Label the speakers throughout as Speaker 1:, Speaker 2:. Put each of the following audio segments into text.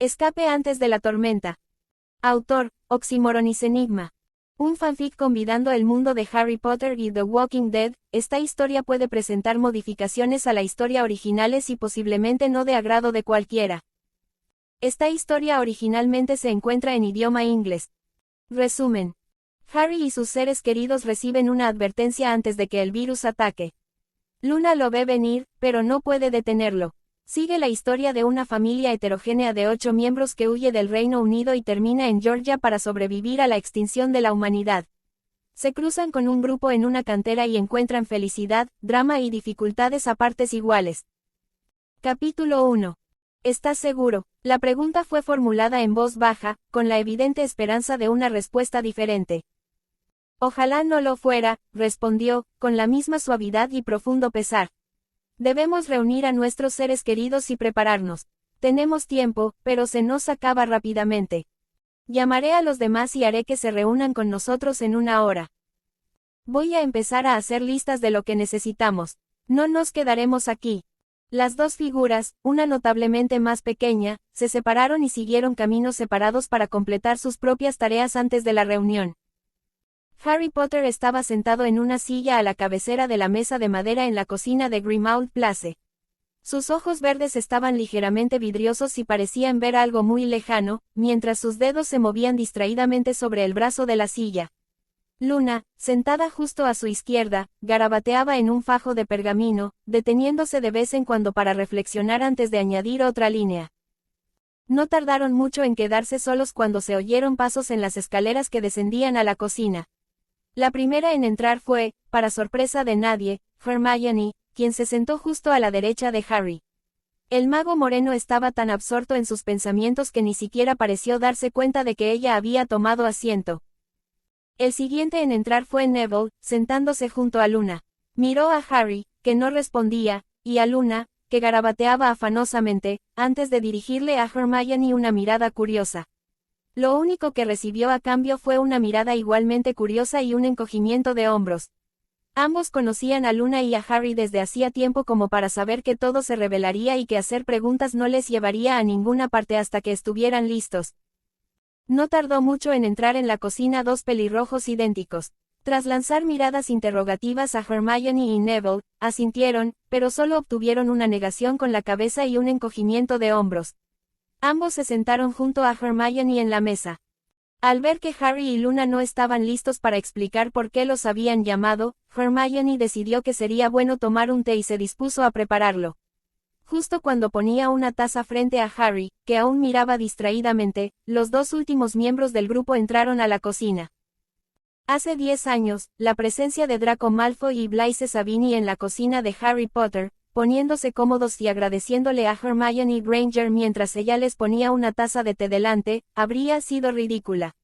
Speaker 1: Escape antes de la tormenta. Autor, Oxymoronis Enigma. Un fanfic convidando el mundo de Harry Potter y The Walking Dead. Esta historia puede presentar modificaciones a la historia originales y posiblemente no de agrado de cualquiera. Esta historia originalmente se encuentra en idioma inglés. Resumen. Harry y sus seres queridos reciben una advertencia antes de que el virus ataque. Luna lo ve venir, pero no puede detenerlo. Sigue la historia de una familia heterogénea de 8 miembros que huye del Reino Unido y termina en Georgia para sobrevivir a la extinción de la humanidad. Se cruzan con un grupo en una cantera y encuentran felicidad, drama y dificultades a partes iguales. Capítulo 1. ¿Estás seguro? La pregunta fue formulada en voz baja, con la evidente esperanza de una respuesta diferente. Ojalá no lo fuera, respondió, con la misma suavidad y profundo pesar. Debemos reunir a nuestros seres queridos y prepararnos. Tenemos tiempo, pero se nos acaba rápidamente. Llamaré a los demás y haré que se reúnan con nosotros en una hora. Voy a empezar a hacer listas de lo que necesitamos. No nos quedaremos aquí. Las dos figuras, una notablemente más pequeña, se separaron y siguieron caminos separados para completar sus propias tareas antes de la reunión. Harry Potter estaba sentado en una silla a la cabecera de la mesa de madera en la cocina de Grimmauld Place. Sus ojos verdes estaban ligeramente vidriosos y parecían ver algo muy lejano, mientras sus dedos se movían distraídamente sobre el brazo de la silla. Luna, sentada justo a su izquierda, garabateaba en un fajo de pergamino, deteniéndose de vez en cuando para reflexionar antes de añadir otra línea. No tardaron mucho en quedarse solos cuando se oyeron pasos en las escaleras que descendían a la cocina. La primera en entrar fue, para sorpresa de nadie, Hermione, quien se sentó justo a la derecha de Harry. El mago moreno estaba tan absorto en sus pensamientos que ni siquiera pareció darse cuenta de que ella había tomado asiento. El siguiente en entrar fue Neville, sentándose junto a Luna. Miró a Harry, que no respondía, y a Luna, que garabateaba afanosamente, antes de dirigirle a Hermione una mirada curiosa. Lo único que recibió a cambio fue una mirada igualmente curiosa y un encogimiento de hombros. Ambos conocían a Luna y a Harry desde hacía tiempo como para saber que todo se revelaría y que hacer preguntas no les llevaría a ninguna parte hasta que estuvieran listos. No tardó mucho en entrar en la cocina dos pelirrojos idénticos. Tras lanzar miradas interrogativas a Hermione y Neville, asintieron, pero solo obtuvieron una negación con la cabeza y un encogimiento de hombros. Ambos se sentaron junto a Hermione en la mesa. Al ver que Harry y Luna no estaban listos para explicar por qué los habían llamado, Hermione decidió que sería bueno tomar un té y se dispuso a prepararlo. Justo cuando ponía una taza frente a Harry, que aún miraba distraídamente, los dos últimos miembros del grupo entraron a la cocina. Hace 10 años, la presencia de Draco Malfoy y Blaise Zabini en la cocina de Harry Potter, poniéndose cómodos y agradeciéndole a Hermione Granger mientras ella les ponía una taza de té delante, habría sido ridícula.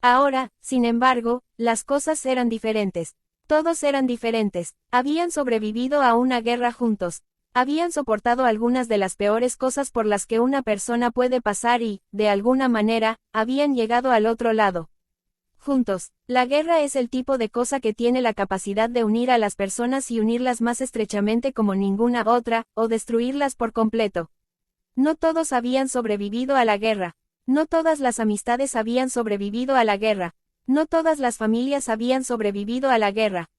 Speaker 1: Ahora, sin embargo, las cosas eran diferentes. Todos eran diferentes. Habían sobrevivido a una guerra juntos. Habían soportado algunas de las peores cosas por las que una persona puede pasar y, de alguna manera, habían llegado al otro lado. Juntos. La guerra es el tipo de cosa que tiene la capacidad de unir a las personas y unirlas más estrechamente como ninguna otra, o destruirlas por completo. No todos habían sobrevivido a la guerra. No todas las amistades habían sobrevivido a la guerra. No todas las familias habían sobrevivido a la guerra.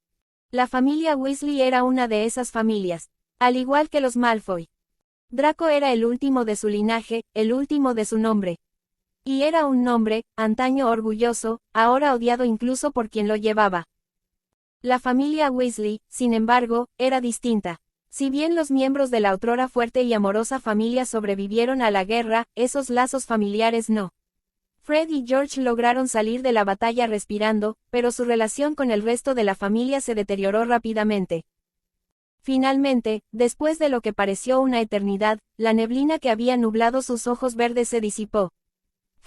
Speaker 1: La familia Weasley era una de esas familias. Al igual que los Malfoy. Draco era el último de su linaje, el último de su nombre. Y era un nombre, antaño orgulloso, ahora odiado incluso por quien lo llevaba. La familia Weasley, sin embargo, era distinta. Si bien los miembros de la otrora fuerte y amorosa familia sobrevivieron a la guerra, esos lazos familiares no. Fred y George lograron salir de la batalla respirando, pero su relación con el resto de la familia se deterioró rápidamente. Finalmente, después de lo que pareció una eternidad, la neblina que había nublado sus ojos verdes se disipó.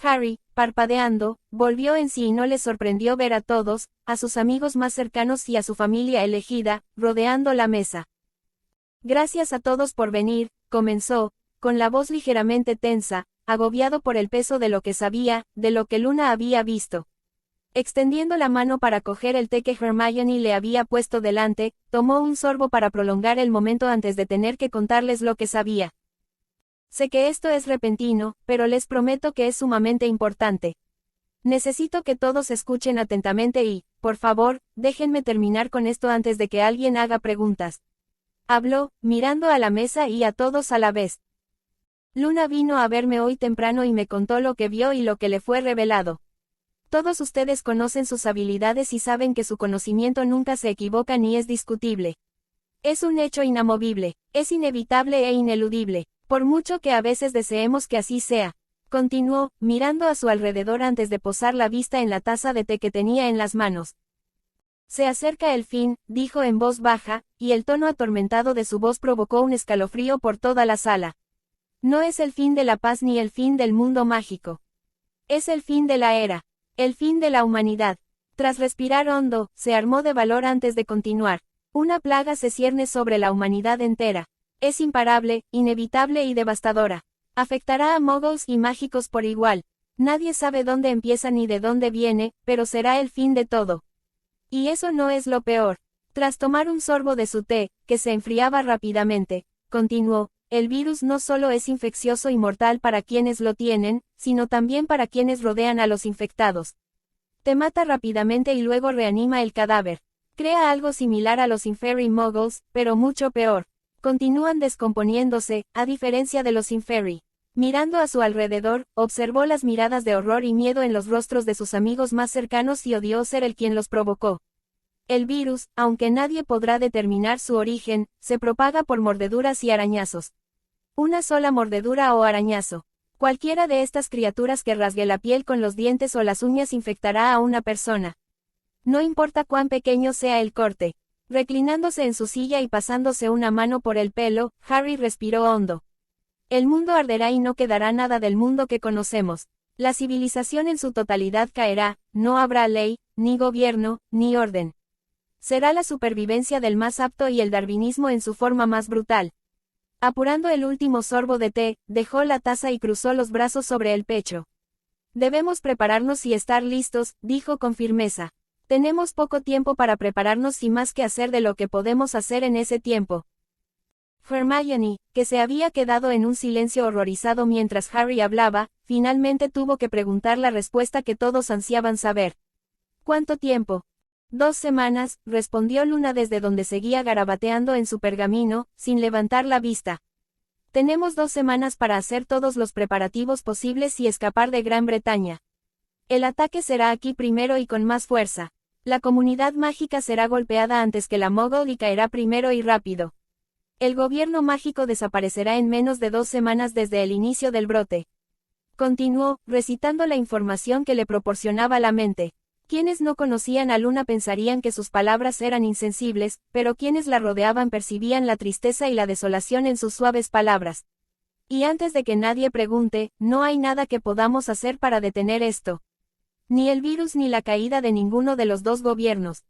Speaker 1: Harry, parpadeando, volvió en sí y no le sorprendió ver a todos, a sus amigos más cercanos y a su familia elegida, rodeando la mesa. Gracias a todos por venir, comenzó, con la voz ligeramente tensa, agobiado por el peso de lo que sabía, de lo que Luna había visto. Extendiendo la mano para coger el té que Hermione le había puesto delante, tomó un sorbo para prolongar el momento antes de tener que contarles lo que sabía. Sé que esto es repentino, pero les prometo que es sumamente importante. Necesito que todos escuchen atentamente y, por favor, déjenme terminar con esto antes de que alguien haga preguntas. Habló, mirando a la mesa y a todos a la vez. Luna vino a verme hoy temprano y me contó lo que vio y lo que le fue revelado. Todos ustedes conocen sus habilidades y saben que su conocimiento nunca se equivoca ni es discutible. Es un hecho inamovible, es inevitable e ineludible, por mucho que a veces deseemos que así sea. Continuó, mirando a su alrededor antes de posar la vista en la taza de té que tenía en las manos. Se acerca el fin, dijo en voz baja, y el tono atormentado de su voz provocó un escalofrío por toda la sala. No es el fin de la paz ni el fin del mundo mágico. Es el fin de la era. El fin de la humanidad. Tras respirar hondo, se armó de valor antes de continuar. Una plaga se cierne sobre la humanidad entera. Es imparable, inevitable y devastadora. Afectará a moguls y mágicos por igual. Nadie sabe dónde empieza ni de dónde viene, pero será el fin de todo. Y eso no es lo peor. Tras tomar un sorbo de su té, que se enfriaba rápidamente, continuó, el virus no solo es infeccioso y mortal para quienes lo tienen, sino también para quienes rodean a los infectados. Te mata rápidamente y luego reanima el cadáver. Crea algo similar a los Inferi Muggles, pero mucho peor. Continúan descomponiéndose, a diferencia de los Inferi. Mirando a su alrededor, observó las miradas de horror y miedo en los rostros de sus amigos más cercanos y odió ser el quien los provocó. El virus, aunque nadie podrá determinar su origen, se propaga por mordeduras y arañazos. Una sola mordedura o arañazo. Cualquiera de estas criaturas que rasgue la piel con los dientes o las uñas infectará a una persona. No importa cuán pequeño sea el corte. Reclinándose en su silla y pasándose una mano por el pelo, Harry respiró hondo. El mundo arderá y no quedará nada del mundo que conocemos. La civilización en su totalidad caerá, no habrá ley, ni gobierno, ni orden. Será la supervivencia del más apto y el darwinismo en su forma más brutal. Apurando el último sorbo de té, dejó la taza y cruzó los brazos sobre el pecho. Debemos prepararnos y estar listos, dijo con firmeza. Tenemos poco tiempo para prepararnos y más que hacer de lo que podemos hacer en ese tiempo. Hermione, que se había quedado en un silencio horrorizado mientras Harry hablaba, finalmente tuvo que preguntar la respuesta que todos ansiaban saber. ¿Cuánto tiempo? 2 semanas, respondió Luna desde donde seguía garabateando en su pergamino, sin levantar la vista. Tenemos 2 semanas para hacer todos los preparativos posibles y escapar de Gran Bretaña. El ataque será aquí primero y con más fuerza. La comunidad mágica será golpeada antes que la Muggle y caerá primero y rápido. El gobierno mágico desaparecerá en menos de 2 semanas desde el inicio del brote. Continuó, recitando la información que le proporcionaba la mente. Quienes no conocían a Luna pensarían que sus palabras eran insensibles, pero quienes la rodeaban percibían la tristeza y la desolación en sus suaves palabras. Y antes de que nadie pregunte, no hay nada que podamos hacer para detener esto. Ni el virus ni la caída de ninguno de los 2 gobiernos.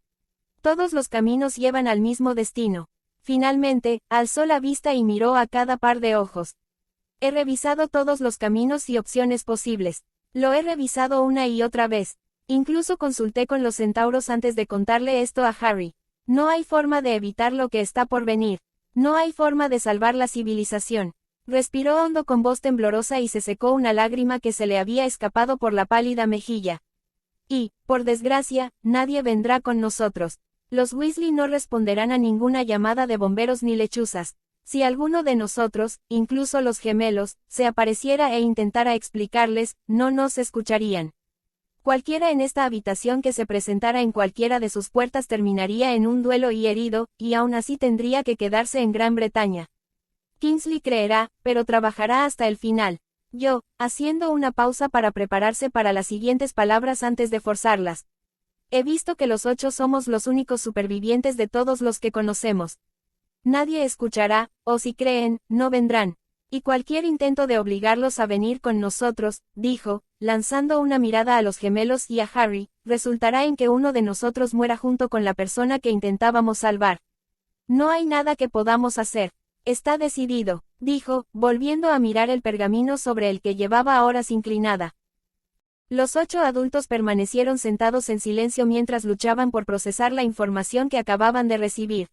Speaker 1: Todos los caminos llevan al mismo destino. Finalmente, alzó la vista y miró a cada par de ojos. He revisado todos los caminos y opciones posibles. Lo he revisado una y otra vez. Incluso consulté con los centauros antes de contarle esto a Harry. No hay forma de evitar lo que está por venir. No hay forma de salvar la civilización. Respiró hondo con voz temblorosa y se secó una lágrima que se le había escapado por la pálida mejilla. Y, por desgracia, nadie vendrá con nosotros. Los Weasley no responderán a ninguna llamada de bomberos ni lechuzas. Si alguno de nosotros, incluso los gemelos, se apareciera e intentara explicarles, no nos escucharían. Cualquiera en esta habitación que se presentara en cualquiera de sus puertas terminaría en un duelo y herido, y aún así tendría que quedarse en Gran Bretaña. Kingsley creerá, pero trabajará hasta el final. Yo, haciendo una pausa para prepararse para las siguientes palabras antes de forzarlas. He visto que los 8 somos los únicos supervivientes de todos los que conocemos. Nadie escuchará, o si creen, no vendrán. Y cualquier intento de obligarlos a venir con nosotros, dijo, lanzando una mirada a los gemelos y a Harry, resultará en que uno de nosotros muera junto con la persona que intentábamos salvar. No hay nada que podamos hacer. Está decidido, dijo, volviendo a mirar el pergamino sobre el que llevaba horas inclinada. Los 8 adultos permanecieron sentados en silencio mientras luchaban por procesar la información que acababan de recibir.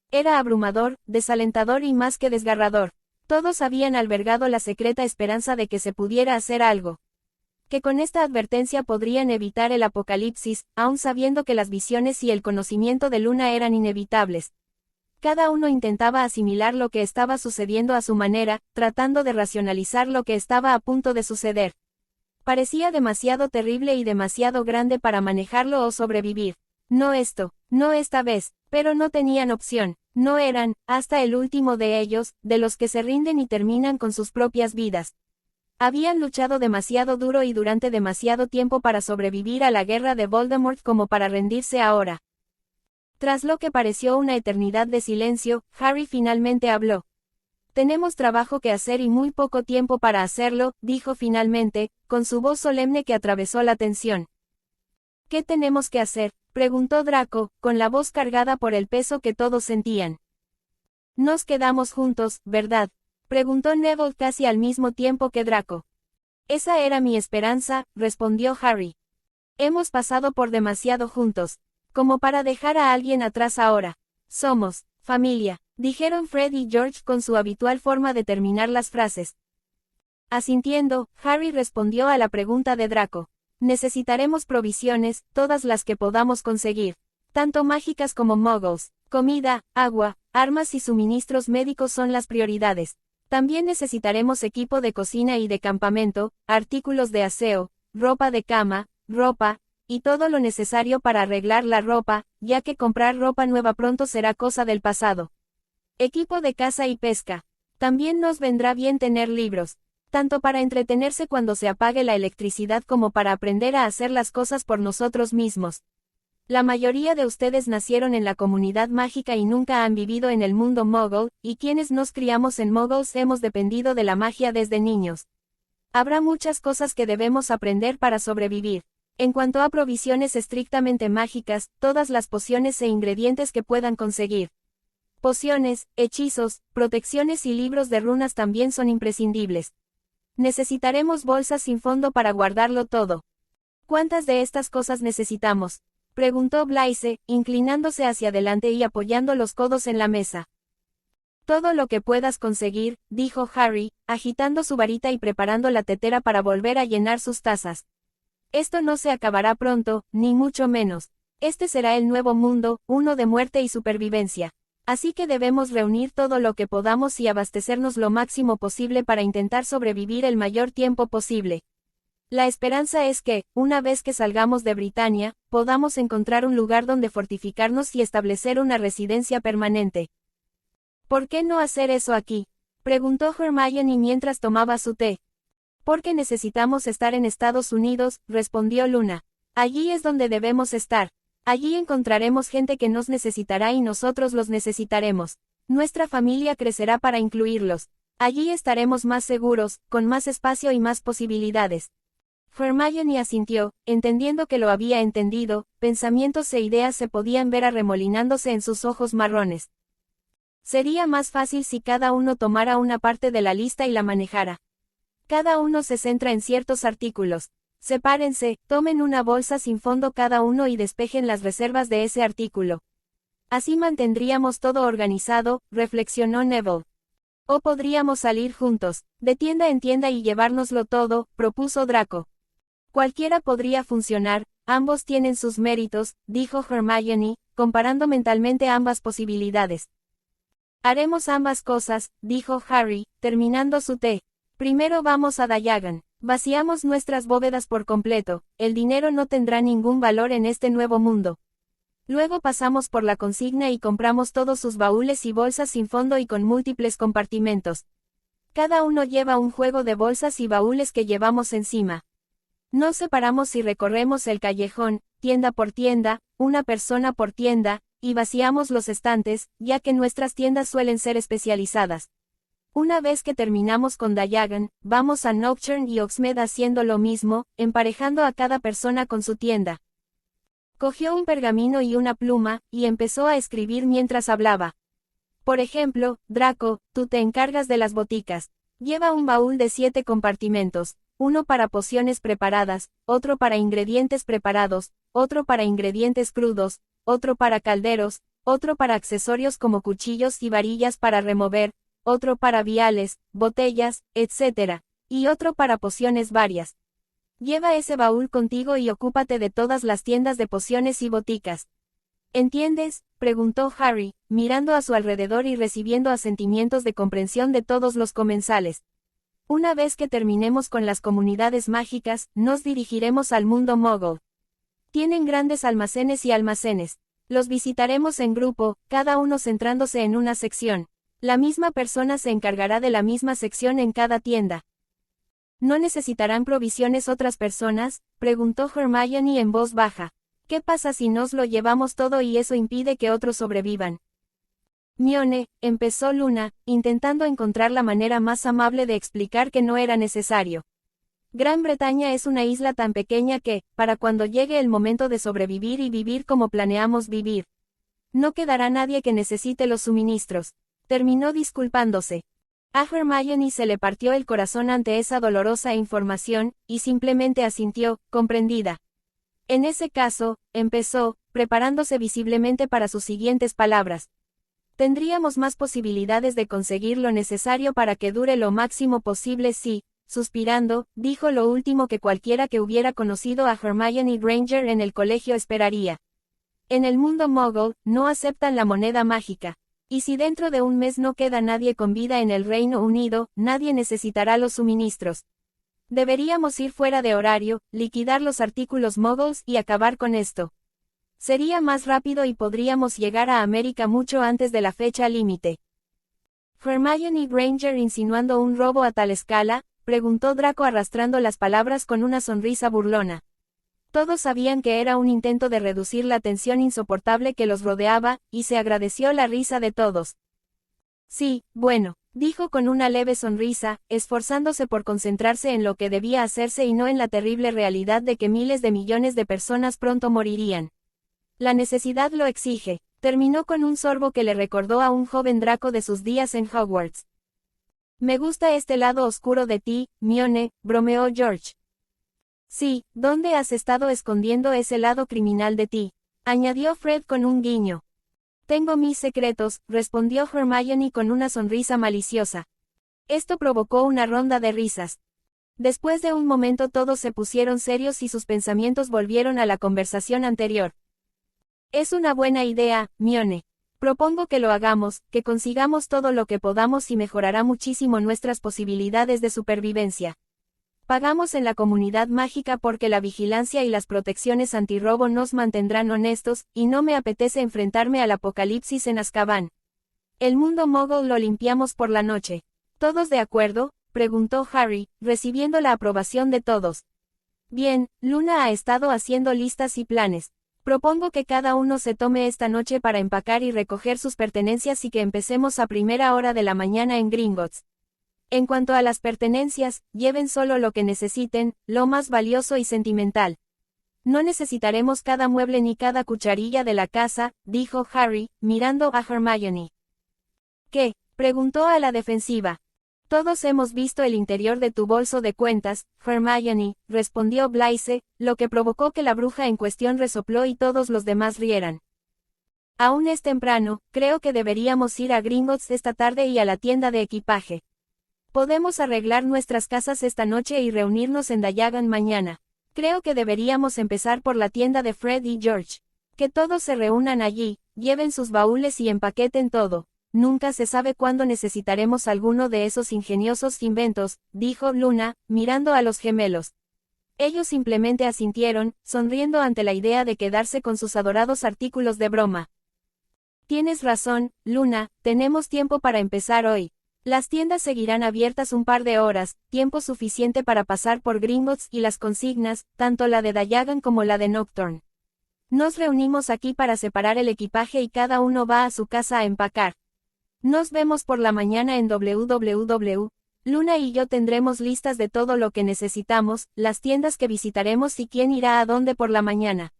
Speaker 1: Era abrumador, desalentador y más que desgarrador. Todos habían albergado la secreta esperanza de que se pudiera hacer algo. Que con esta advertencia podrían evitar el apocalipsis, aun sabiendo que las visiones y el conocimiento de Luna eran inevitables. Cada uno intentaba asimilar lo que estaba sucediendo a su manera, tratando de racionalizar lo que estaba a punto de suceder. Parecía demasiado terrible y demasiado grande para manejarlo o sobrevivir. No esto, no esta vez, pero no tenían opción, no eran, hasta el último de ellos, de los que se rinden y terminan con sus propias vidas. Habían luchado demasiado duro y durante demasiado tiempo para sobrevivir a la guerra de Voldemort como para rendirse ahora. Tras lo que pareció una eternidad de silencio, Harry finalmente habló. Tenemos trabajo que hacer y muy poco tiempo para hacerlo, dijo finalmente, con su voz solemne que atravesó la tensión. ¿Qué tenemos que hacer?, preguntó Draco, con la voz cargada por el peso que todos sentían. Nos quedamos juntos, ¿verdad?, preguntó Neville casi al mismo tiempo que Draco. Esa era mi esperanza, respondió Harry. Hemos pasado por demasiado juntos, como para dejar a alguien atrás ahora. Somos familia, dijeron Fred y George con su habitual forma de terminar las frases. Asintiendo, Harry respondió a la pregunta de Draco. Necesitaremos provisiones, todas las que podamos conseguir, tanto mágicas como muggles. Comida, agua, armas y suministros médicos son las prioridades. También necesitaremos equipo de cocina y de campamento, artículos de aseo, ropa de cama, ropa, y todo lo necesario para arreglar la ropa, ya que comprar ropa nueva pronto será cosa del pasado. Equipo de caza y pesca. También nos vendrá bien tener libros, tanto para entretenerse cuando se apague la electricidad como para aprender a hacer las cosas por nosotros mismos. La mayoría de ustedes nacieron en la comunidad mágica y nunca han vivido en el mundo muggle, y quienes nos criamos en muggles hemos dependido de la magia desde niños. Habrá muchas cosas que debemos aprender para sobrevivir. En cuanto a provisiones estrictamente mágicas, todas las pociones e ingredientes que puedan conseguir. Pociones, hechizos, protecciones y libros de runas también son imprescindibles. Necesitaremos bolsas sin fondo para guardarlo todo. ¿Cuántas de estas cosas necesitamos?, preguntó Blaise, inclinándose hacia adelante y apoyando los codos en la mesa. Todo lo que puedas conseguir, dijo Harry, agitando su varita y preparando la tetera para volver a llenar sus tazas. Esto no se acabará pronto, ni mucho menos. Este será el nuevo mundo, uno de muerte y supervivencia. Así que debemos reunir todo lo que podamos y abastecernos lo máximo posible para intentar sobrevivir el mayor tiempo posible. La esperanza es que, una vez que salgamos de Britania, podamos encontrar un lugar donde fortificarnos y establecer una residencia permanente. ¿Por qué no hacer eso aquí?, preguntó Hermione mientras tomaba su té. Porque necesitamos estar en Estados Unidos, respondió Luna. Allí es donde debemos estar. Allí encontraremos gente que nos necesitará y nosotros los necesitaremos. Nuestra familia crecerá para incluirlos. Allí estaremos más seguros, con más espacio y más posibilidades. Hermione asintió, entendiendo que lo había entendido, pensamientos e ideas se podían ver arremolinándose en sus ojos marrones. Sería más fácil si cada uno tomara una parte de la lista y la manejara. Cada uno se centra en ciertos artículos. Sepárense, tomen una bolsa sin fondo cada uno y despejen las reservas de ese artículo. Así mantendríamos todo organizado, reflexionó Neville. O podríamos salir juntos, de tienda en tienda y llevárnoslo todo, propuso Draco. Cualquiera podría funcionar, ambos tienen sus méritos, dijo Hermione, comparando mentalmente ambas posibilidades. Haremos ambas cosas, dijo Harry, terminando su té. Primero vamos a Diagon. Vaciamos nuestras bóvedas por completo, el dinero no tendrá ningún valor en este nuevo mundo. Luego pasamos por la consigna y compramos todos sus baúles y bolsas sin fondo y con múltiples compartimentos. Cada uno lleva un juego de bolsas y baúles que llevamos encima. Nos separamos y recorremos el callejón, tienda por tienda, una persona por tienda, y vaciamos los estantes, ya que nuestras tiendas suelen ser especializadas. Una vez que terminamos con Diagon, vamos a Nocturne y Hogsmeade haciendo lo mismo, emparejando a cada persona con su tienda. Cogió un pergamino y una pluma, y empezó a escribir mientras hablaba. Por ejemplo, Draco, tú te encargas de las boticas. Lleva un baúl de 7 compartimentos, uno para pociones preparadas, otro para ingredientes preparados, otro para ingredientes crudos, otro para calderos, otro para accesorios como cuchillos y varillas para remover, otro para viales, botellas, etc., y otro para pociones varias. Lleva ese baúl contigo y ocúpate de todas las tiendas de pociones y boticas. ¿Entiendes?, preguntó Harry, mirando a su alrededor y recibiendo asentimientos de comprensión de todos los comensales. Una vez que terminemos con las comunidades mágicas, nos dirigiremos al mundo Muggle. Tienen grandes almacenes y almacenes. Los visitaremos en grupo, cada uno centrándose en una sección. La misma persona se encargará de la misma sección en cada tienda. ¿No necesitarán provisiones otras personas?, preguntó Hermione en voz baja. ¿Qué pasa si nos lo llevamos todo y eso impide que otros sobrevivan? Hermione, empezó Luna, intentando encontrar la manera más amable de explicar que no era necesario. Gran Bretaña es una isla tan pequeña que, para cuando llegue el momento de sobrevivir y vivir como planeamos vivir, no quedará nadie que necesite los suministros. Terminó disculpándose. A Hermione se le partió el corazón ante esa dolorosa información, y simplemente asintió, comprendida. En ese caso, empezó, preparándose visiblemente para sus siguientes palabras. Tendríamos más posibilidades de conseguir lo necesario para que dure lo máximo posible si, suspirando, dijo lo último que cualquiera que hubiera conocido a Hermione Granger en el colegio esperaría. En el mundo Muggle, no aceptan la moneda mágica. Y si dentro de un mes no queda nadie con vida en el Reino Unido, nadie necesitará los suministros. Deberíamos ir fuera de horario, liquidar los artículos Muggles y acabar con esto. Sería más rápido y podríamos llegar a América mucho antes de la fecha límite. ¿Hermione Granger insinuando un robo a tal escala?, preguntó Draco arrastrando las palabras con una sonrisa burlona. Todos sabían que era un intento de reducir la tensión insoportable que los rodeaba, y se agradeció la risa de todos. Sí, bueno, dijo con una leve sonrisa, esforzándose por concentrarse en lo que debía hacerse y no en la terrible realidad de que miles de millones de personas pronto morirían. La necesidad lo exige. Terminó con un sorbo que le recordó a un joven Draco de sus días en Hogwarts. Me gusta este lado oscuro de ti, Hermione, bromeó George. Sí, ¿dónde has estado escondiendo ese lado criminal de ti?, añadió Fred con un guiño. Tengo mis secretos, respondió Hermione con una sonrisa maliciosa. Esto provocó una ronda de risas. Después de un momento todos se pusieron serios y sus pensamientos volvieron a la conversación anterior. Es una buena idea, Hermione. Propongo que lo hagamos, que consigamos todo lo que podamos y mejorará muchísimo nuestras posibilidades de supervivencia. Pagamos en la comunidad mágica porque la vigilancia y las protecciones antirrobo nos mantendrán honestos, y no me apetece enfrentarme al apocalipsis en Azkaban. El mundo Muggle lo limpiamos por la noche. ¿Todos de acuerdo?, preguntó Harry, recibiendo la aprobación de todos. Bien, Luna ha estado haciendo listas y planes. Propongo que cada uno se tome esta noche para empacar y recoger sus pertenencias y que empecemos a primera hora de la mañana en Gringotts. En cuanto a las pertenencias, lleven solo lo que necesiten, lo más valioso y sentimental. No necesitaremos cada mueble ni cada cucharilla de la casa, dijo Harry, mirando a Hermione. ¿Qué?, preguntó a la defensiva. Todos hemos visto el interior de tu bolso de cuentas, Hermione, respondió Blaise, lo que provocó que la bruja en cuestión resopló y todos los demás rieran. Aún es temprano, creo que deberíamos ir a Gringotts esta tarde y a la tienda de equipaje. Podemos arreglar nuestras casas esta noche y reunirnos en Diagon mañana. Creo que deberíamos empezar por la tienda de Fred y George. Que todos se reúnan allí, lleven sus baúles y empaqueten todo. Nunca se sabe cuándo necesitaremos alguno de esos ingeniosos inventos, dijo Luna, mirando a los gemelos. Ellos simplemente asintieron, sonriendo ante la idea de quedarse con sus adorados artículos de broma. Tienes razón, Luna, tenemos tiempo para empezar hoy. Las tiendas seguirán abiertas un par de horas, tiempo suficiente para pasar por Gringotts y las consignas, tanto la de Diagon como la de Nocturne. Nos reunimos aquí para separar el equipaje y cada uno va a su casa a empacar. Nos vemos por la mañana en www. Luna y yo tendremos listas de todo lo que necesitamos, las tiendas que visitaremos y quién irá a dónde por la mañana.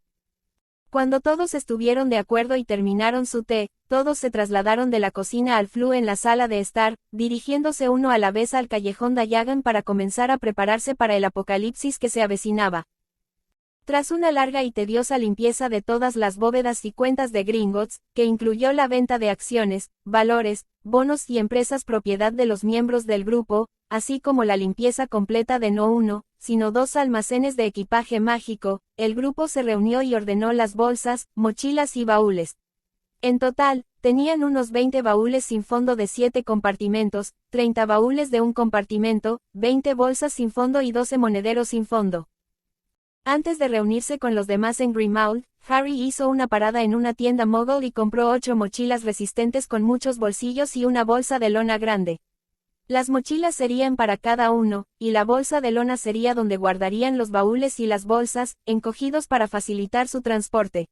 Speaker 1: Cuando todos estuvieron de acuerdo y terminaron su té, todos se trasladaron de la cocina al flú en la sala de estar, dirigiéndose uno a la vez al callejón Diagon para comenzar a prepararse para el apocalipsis que se avecinaba. Tras una larga y tediosa limpieza de todas las bóvedas y cuentas de Gringotts, que incluyó la venta de acciones, valores, bonos y empresas propiedad de los miembros del grupo, así como la limpieza completa de no uno, sino dos almacenes de equipaje mágico, el grupo se reunió y ordenó las bolsas, mochilas y baúles. En total, tenían unos 20 baúles sin fondo de 7 compartimentos, 30 baúles de un compartimento, 20 bolsas sin fondo y 12 monederos sin fondo. Antes de reunirse con los demás en Grimmauld, Harry hizo una parada en una tienda Muggle y compró 8 mochilas resistentes con muchos bolsillos y una bolsa de lona grande. Las mochilas serían para cada uno, y la bolsa de lona sería donde guardarían los baúles y las bolsas, encogidos para facilitar su transporte.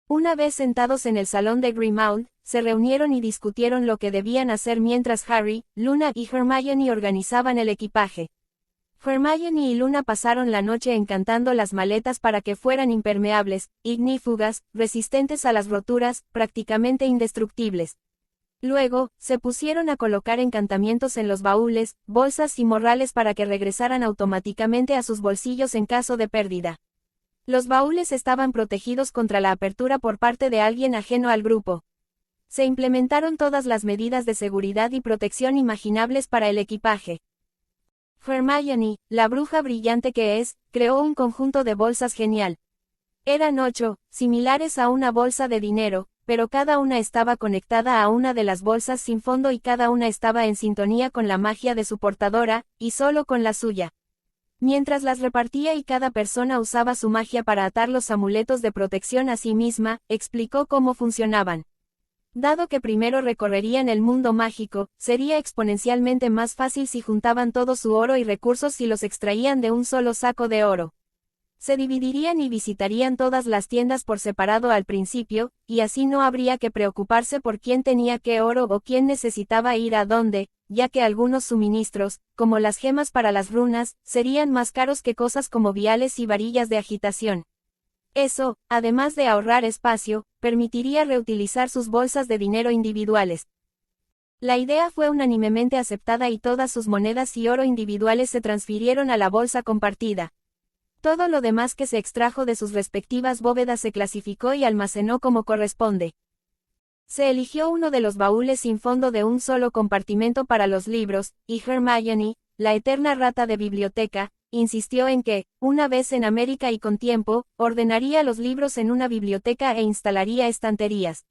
Speaker 1: Una vez sentados en el salón de Grimmauld, se reunieron y discutieron lo que debían hacer mientras Harry, Luna y Hermione organizaban el equipaje. Hermione y Luna pasaron la noche encantando las maletas para que fueran impermeables, ignífugas, resistentes a las roturas, prácticamente indestructibles. Luego, se pusieron a colocar encantamientos en los baúles, bolsas y morrales para que regresaran automáticamente a sus bolsillos en caso de pérdida. Los baúles estaban protegidos contra la apertura por parte de alguien ajeno al grupo. Se implementaron todas las medidas de seguridad y protección imaginables para el equipaje. Hermione, la bruja brillante que es, creó un conjunto de bolsas genial. Eran 8, similares a una bolsa de dinero, pero cada una estaba conectada a una de las bolsas sin fondo y cada una estaba en sintonía con la magia de su portadora, y solo con la suya. Mientras las repartía y cada persona usaba su magia para atar los amuletos de protección a sí misma, explicó cómo funcionaban. Dado que primero recorrerían el mundo mágico, sería exponencialmente más fácil si juntaban todo su oro y recursos y los extraían de un solo saco de oro. Se dividirían y visitarían todas las tiendas por separado al principio, y así no habría que preocuparse por quién tenía qué oro o quién necesitaba ir a dónde, ya que algunos suministros, como las gemas para las runas, serían más caros que cosas como viales y varillas de agitación. Eso, además de ahorrar espacio, permitiría reutilizar sus bolsas de dinero individuales. La idea fue unánimemente aceptada y todas sus monedas y oro individuales se transfirieron a la bolsa compartida. Todo lo demás que se extrajo de sus respectivas bóvedas se clasificó y almacenó como corresponde. Se eligió uno de los baúles sin fondo de un solo compartimento para los libros, y Hermione, la eterna rata de biblioteca, insistió en que, una vez en América y con tiempo, ordenaría los libros en una biblioteca e instalaría estanterías.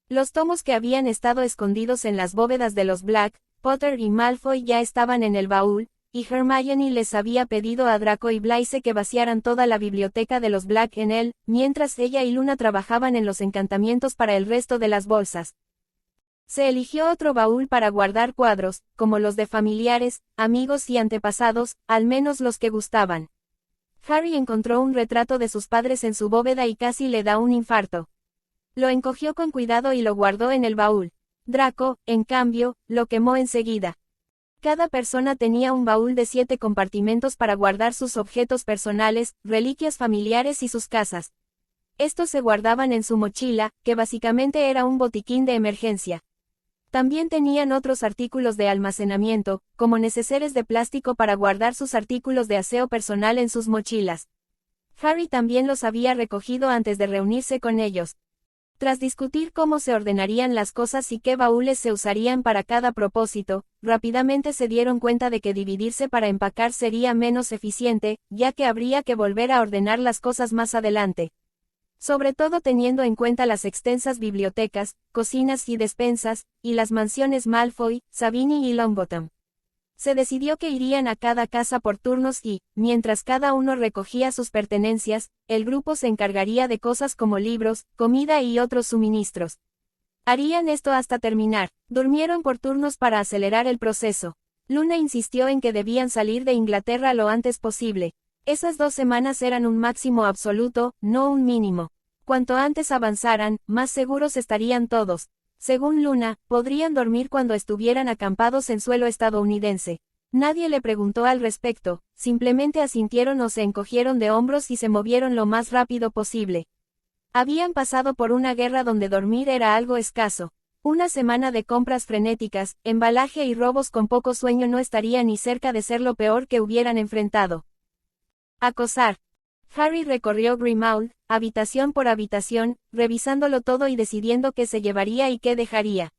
Speaker 1: Los tomos que habían estado escondidos en las bóvedas de los Black, Potter y Malfoy ya estaban en el baúl, y Hermione les había pedido a Draco y Blaise que vaciaran toda la biblioteca de los Black en él, mientras ella y Luna trabajaban en los encantamientos para el resto de las bolsas. Se eligió otro baúl para guardar cuadros, como los de familiares, amigos y antepasados, al menos los que gustaban. Harry encontró un retrato de sus padres en su bóveda y casi le da un infarto. Lo encogió con cuidado y lo guardó en el baúl. Draco, en cambio, lo quemó enseguida. Cada persona tenía un baúl de 7 compartimentos para guardar sus objetos personales, reliquias familiares y sus casas. Estos se guardaban en su mochila, que básicamente era un botiquín de emergencia. También tenían otros artículos de almacenamiento, como neceseres de plástico para guardar sus artículos de aseo personal en sus mochilas. Harry también los había recogido antes de reunirse con ellos. Tras discutir cómo se ordenarían las cosas y qué baúles se usarían para cada propósito, rápidamente se dieron cuenta de que dividirse para empacar sería menos eficiente, ya que habría que volver a ordenar las cosas más adelante. Sobre todo teniendo en cuenta las extensas bibliotecas, cocinas y despensas, y las mansiones Malfoy, Sabini y Longbottom. Se decidió que irían a cada casa por turnos y, mientras cada uno recogía sus pertenencias, el grupo se encargaría de cosas como libros, comida y otros suministros. Harían esto hasta terminar. Durmieron por turnos para acelerar el proceso. Luna insistió en que debían salir de Inglaterra lo antes posible. Esas 2 semanas eran un máximo absoluto, no un mínimo. Cuanto antes avanzaran, más seguros estarían todos. Según Luna, podrían dormir cuando estuvieran acampados en suelo estadounidense. Nadie le preguntó al respecto, simplemente asintieron o se encogieron de hombros y se movieron lo más rápido posible. Habían pasado por una guerra donde dormir era algo escaso. Una semana de compras frenéticas, embalaje y robos con poco sueño no estaría ni cerca de ser lo peor que hubieran enfrentado. Acosar. Harry recorrió Grimmauld, habitación por habitación, revisándolo todo y decidiendo qué se llevaría y qué dejaría.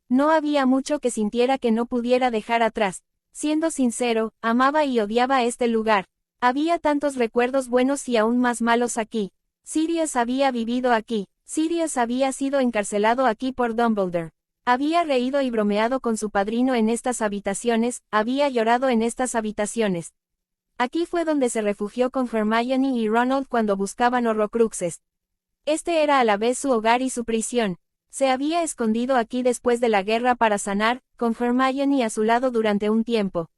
Speaker 1: No había mucho que sintiera que no pudiera dejar atrás. Siendo sincero, amaba y odiaba este lugar. Había tantos recuerdos buenos y aún más malos aquí. Sirius había vivido aquí. Sirius había sido encarcelado aquí por Dumbledore. Había reído y bromeado con su padrino en estas habitaciones, había llorado en estas habitaciones. Aquí fue donde se refugió con Hermione y Ronald cuando buscaban Horrocruxes. Este era a la vez su hogar y su prisión. Se había escondido aquí después de la guerra para sanar, con Hermione a su lado durante un tiempo.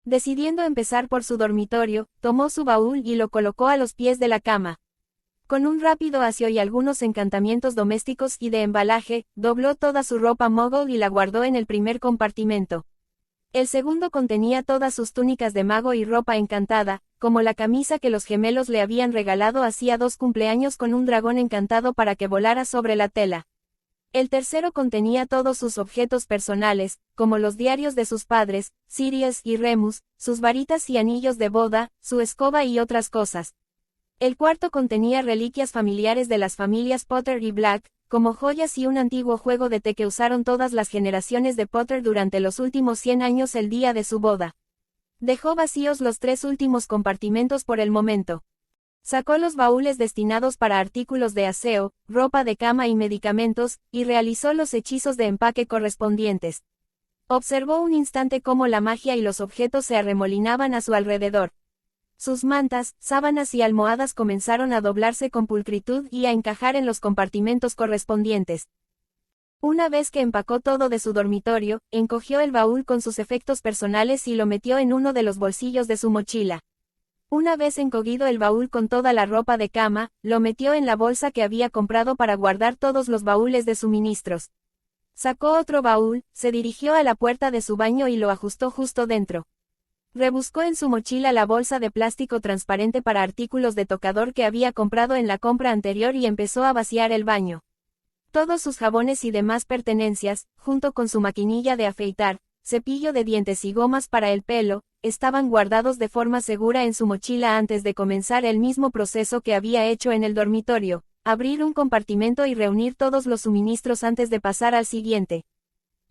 Speaker 1: Decidiendo empezar por su dormitorio, tomó su baúl y lo colocó a los pies de la cama. Con un rápido aseo y algunos encantamientos domésticos y de embalaje, dobló toda su ropa muggle y la guardó en el primer compartimento. El segundo contenía todas sus túnicas de mago y ropa encantada, como la camisa que los gemelos le habían regalado hacía 2 cumpleaños con un dragón encantado para que volara sobre la tela. El tercero contenía todos sus objetos personales, como los diarios de sus padres, Sirius y Remus, sus varitas y anillos de boda, su escoba y otras cosas. El cuarto contenía reliquias familiares de las familias Potter y Black, como joyas y un antiguo juego de té que usaron todas las generaciones de Potter durante los últimos 100 años el día de su boda. Dejó vacíos los 3 últimos compartimentos por el momento. Sacó los baúles destinados para artículos de aseo, ropa de cama y medicamentos, y realizó los hechizos de empaque correspondientes. Observó un instante cómo la magia y los objetos se arremolinaban a su alrededor. Sus mantas, sábanas y almohadas comenzaron a doblarse con pulcritud y a encajar en los compartimentos correspondientes. Una vez que empacó todo de su dormitorio, encogió el baúl con sus efectos personales y lo metió en uno de los bolsillos de su mochila. Una vez encogido el baúl con toda la ropa de cama, lo metió en la bolsa que había comprado para guardar todos los baúles de suministros. Sacó otro baúl, se dirigió a la puerta de su baño y lo ajustó justo dentro. Rebuscó en su mochila la bolsa de plástico transparente para artículos de tocador que había comprado en la compra anterior y empezó a vaciar el baño. Todos sus jabones y demás pertenencias, junto con su maquinilla de afeitar, cepillo de dientes y gomas para el pelo, estaban guardados de forma segura en su mochila antes de comenzar el mismo proceso que había hecho en el dormitorio, abrir un compartimento y reunir todos los suministros antes de pasar al siguiente.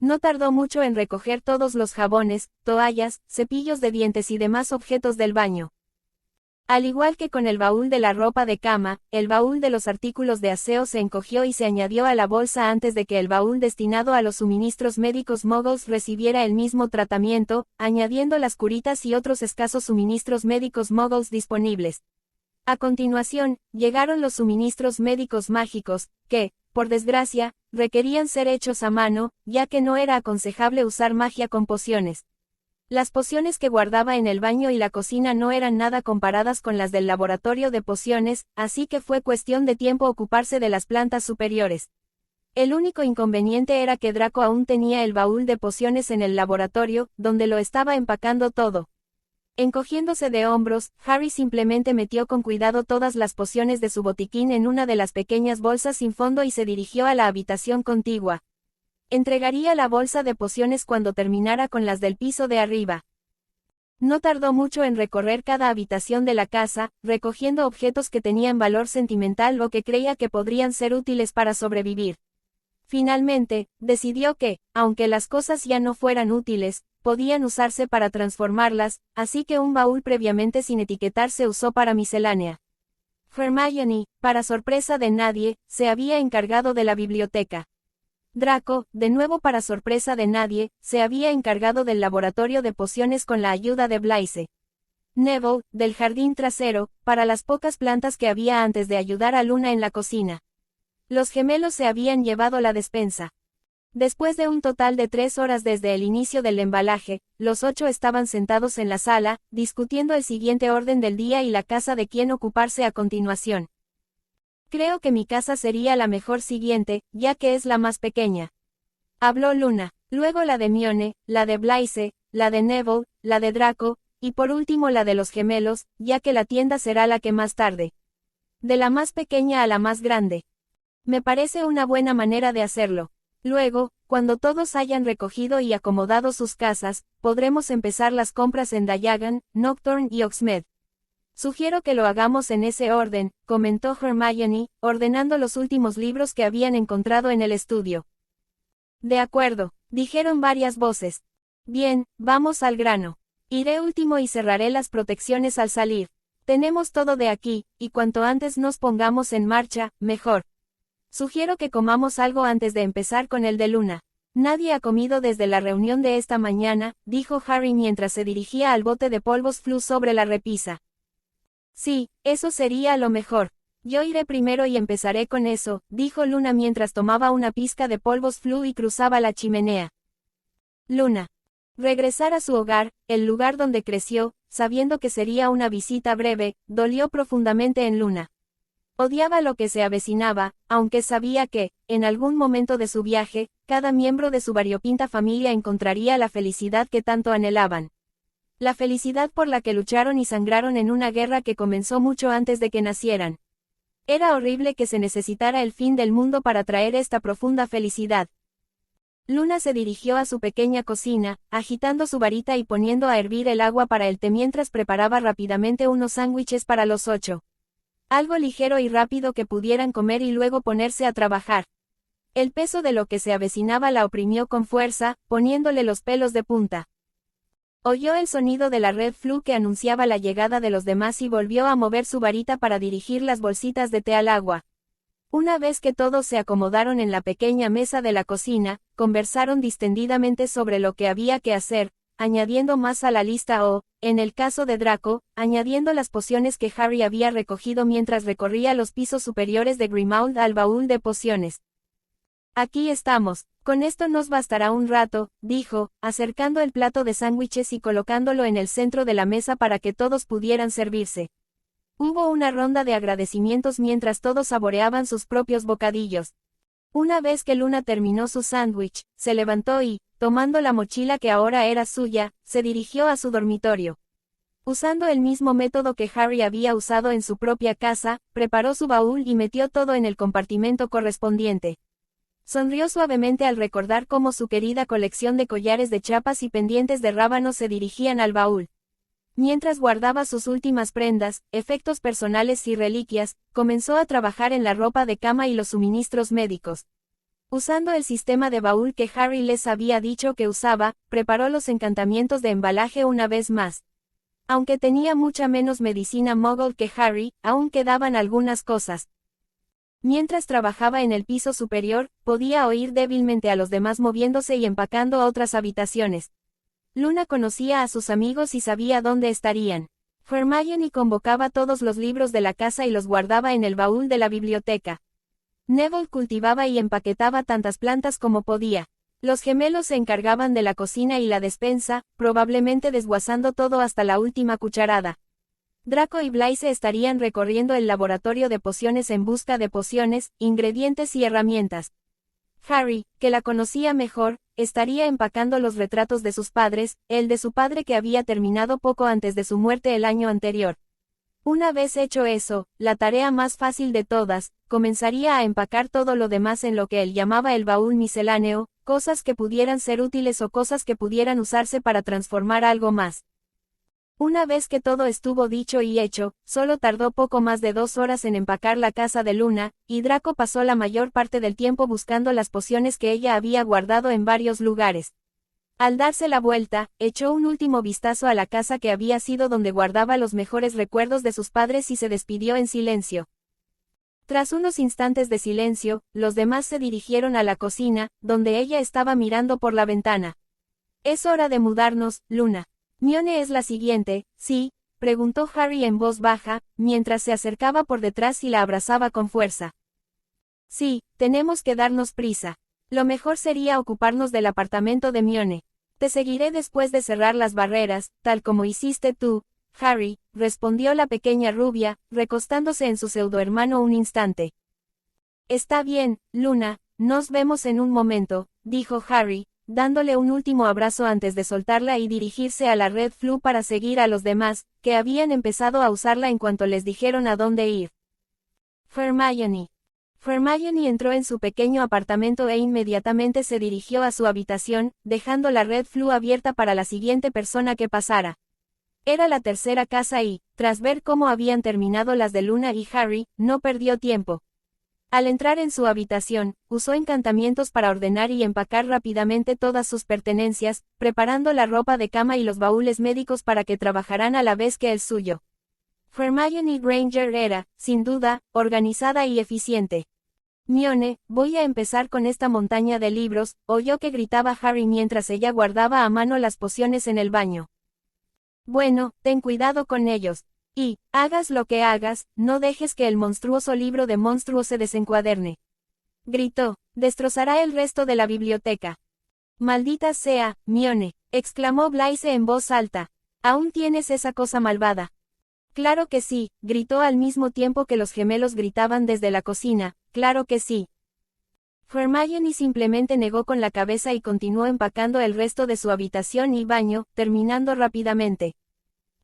Speaker 1: No tardó mucho en recoger todos los jabones, toallas, cepillos de dientes y demás objetos del baño. Al igual que con el baúl de la ropa de cama, el baúl de los artículos de aseo se encogió y se añadió a la bolsa antes de que el baúl destinado a los suministros médicos muggles recibiera el mismo tratamiento, añadiendo las curitas y otros escasos suministros médicos muggles disponibles. A continuación, llegaron los suministros médicos mágicos, que, por desgracia, requerían ser hechos a mano, ya que no era aconsejable usar magia con pociones. Las pociones que guardaba en el baño y la cocina no eran nada comparadas con las del laboratorio de pociones, así que fue cuestión de tiempo ocuparse de las plantas superiores. El único inconveniente era que Draco aún tenía el baúl de pociones en el laboratorio, donde lo estaba empacando todo. Encogiéndose de hombros, Harry simplemente metió con cuidado todas las pociones de su botiquín en una de las pequeñas bolsas sin fondo y se dirigió a la habitación contigua. Entregaría la bolsa de pociones cuando terminara con las del piso de arriba. No tardó mucho en recorrer cada habitación de la casa, recogiendo objetos que tenían valor sentimental o que creía que podrían ser útiles para sobrevivir. Finalmente, decidió que, aunque las cosas ya no fueran útiles, podían usarse para transformarlas, así que un baúl previamente sin etiquetar se usó para miscelánea. Hermione, para sorpresa de nadie, se había encargado de la biblioteca. Draco, de nuevo para sorpresa de nadie, se había encargado del laboratorio de pociones con la ayuda de Blaise. Neville, del jardín trasero, para las pocas plantas que había antes de ayudar a Luna en la cocina. Los gemelos se habían llevado la despensa. Después de un total de 3 horas desde el inicio del embalaje, los 8 estaban sentados en la sala, discutiendo el siguiente orden del día y la casa de quién ocuparse a continuación. Creo que mi casa sería la mejor siguiente, ya que es la más pequeña. Habló Luna, luego la de Hermione, la de Blaise, la de Neville, la de Draco, y por último la de los gemelos, ya que la tienda será la que más tarde. De la más pequeña a la más grande. Me parece una buena manera de hacerlo. Luego, cuando todos hayan recogido y acomodado sus casas, podremos empezar las compras en Diagon, Nocturne y Hogsmeade. Sugiero que lo hagamos en ese orden, comentó Hermione, ordenando los últimos libros que habían encontrado en el estudio. De acuerdo, dijeron varias voces. Bien, vamos al grano. Iré último y cerraré las protecciones al salir. Tenemos todo de aquí, y cuanto antes nos pongamos en marcha, mejor. Sugiero que comamos algo antes de empezar con el de Luna. Nadie ha comido desde la reunión de esta mañana, dijo Harry mientras se dirigía al bote de polvos Floo sobre la repisa. Sí, eso sería lo mejor. Yo iré primero y empezaré con eso, dijo Luna mientras tomaba una pizca de polvos Floo y cruzaba la chimenea. Luna. Regresar a su hogar, el lugar donde creció, sabiendo que sería una visita breve, dolió profundamente en Luna. Odiaba lo que se avecinaba, aunque sabía que, en algún momento de su viaje, cada miembro de su variopinta familia encontraría la felicidad que tanto anhelaban. La felicidad por la que lucharon y sangraron en una guerra que comenzó mucho antes de que nacieran. Era horrible que se necesitara el fin del mundo para traer esta profunda felicidad. Luna se dirigió a su pequeña cocina, agitando su varita y poniendo a hervir el agua para el té mientras preparaba rápidamente unos sándwiches para los 8. Algo ligero y rápido que pudieran comer y luego ponerse a trabajar. El peso de lo que se avecinaba la oprimió con fuerza, poniéndole los pelos de punta. Oyó el sonido de la red Floo que anunciaba la llegada de los demás y volvió a mover su varita para dirigir las bolsitas de té al agua. Una vez que todos se acomodaron en la pequeña mesa de la cocina, conversaron distendidamente sobre lo que había que hacer, añadiendo más a la lista o, en el caso de Draco, añadiendo las pociones que Harry había recogido mientras recorría los pisos superiores de Grimmauld al baúl de pociones. Aquí estamos, con esto nos bastará un rato, dijo, acercando el plato de sándwiches y colocándolo en el centro de la mesa para que todos pudieran servirse. Hubo una ronda de agradecimientos mientras todos saboreaban sus propios bocadillos. Una vez que Luna terminó su sándwich, se levantó y, tomando la mochila que ahora era suya, se dirigió a su dormitorio. Usando el mismo método que Harry había usado en su propia casa, preparó su baúl y metió todo en el compartimento correspondiente. Sonrió suavemente al recordar cómo su querida colección de collares de chapas y pendientes de rábanos se dirigían al baúl. Mientras guardaba sus últimas prendas, efectos personales y reliquias, comenzó a trabajar en la ropa de cama y los suministros médicos. Usando el sistema de baúl que Harry les había dicho que usaba, preparó los encantamientos de embalaje una vez más. Aunque tenía mucha menos medicina Muggle que Harry, aún quedaban algunas cosas. Mientras trabajaba en el piso superior, podía oír débilmente a los demás moviéndose y empacando otras habitaciones. Luna conocía a sus amigos y sabía dónde estarían. Hermione convocaba todos los libros de la casa y los guardaba en el baúl de la biblioteca. Neville cultivaba y empaquetaba tantas plantas como podía. Los gemelos se encargaban de la cocina y la despensa, probablemente desguazando todo hasta la última cucharada. Draco y Blaise estarían recorriendo el laboratorio de pociones en busca de pociones, ingredientes y herramientas. Harry, que la conocía mejor, estaría empacando los retratos de sus padres, el de su padre que había terminado poco antes de su muerte el año anterior. Una vez hecho eso, la tarea más fácil de todas, comenzaría a empacar todo lo demás en lo que él llamaba el baúl misceláneo, cosas que pudieran ser útiles o cosas que pudieran usarse para transformar algo más. Una vez que todo estuvo dicho y hecho, solo tardó poco más de 2 horas en empacar la casa de Luna, y Draco pasó la mayor parte del tiempo buscando las pociones que ella había guardado en varios lugares. Al darse la vuelta, echó un último vistazo a la casa que había sido donde guardaba los mejores recuerdos de sus padres y se despidió en silencio. Tras unos instantes de silencio, los demás se dirigieron a la cocina, donde ella estaba mirando por la ventana. «Es hora de mudarnos, Luna. Mione es la siguiente, ¿sí?», preguntó Harry en voz baja, mientras se acercaba por detrás y la abrazaba con fuerza. «Sí, tenemos que darnos prisa. Lo mejor sería ocuparnos del apartamento de Mione. Te seguiré después de cerrar las barreras, tal como hiciste tú, Harry», respondió la pequeña rubia, recostándose en su pseudohermano un instante. «Está bien, Luna, nos vemos en un momento», dijo Harry, dándole un último abrazo antes de soltarla y dirigirse a la red Floo para seguir a los demás, que habían empezado a usarla en cuanto les dijeron a dónde ir. Hermione. Hermione entró en su pequeño apartamento e inmediatamente se dirigió a su habitación, dejando la red Floo abierta para la siguiente persona que pasara. Era la tercera casa y, Tras ver cómo habían terminado las de Luna y Harry, no perdió tiempo. Al entrar en su habitación, usó encantamientos para ordenar y empacar rápidamente todas sus pertenencias, preparando la ropa de cama y los baúles médicos para que trabajaran a la vez que el suyo. Hermione Granger era, sin duda, organizada y eficiente. Mione, voy a empezar con esta montaña de libros, oyó que gritaba Harry mientras ella guardaba a mano las pociones en el baño. Bueno, ten cuidado con ellos. Y, hagas lo que hagas, no dejes que el monstruoso libro de monstruos se desencuaderne. Gritó, destrozará el resto de la biblioteca. Maldita sea, Mione, exclamó Blaise en voz alta. ¿Aún tienes esa cosa malvada? Claro que sí, gritó al mismo tiempo que los gemelos gritaban desde la cocina, claro que sí. Hermione simplemente negó con la cabeza y continuó empacando el resto de su habitación y baño, terminando rápidamente.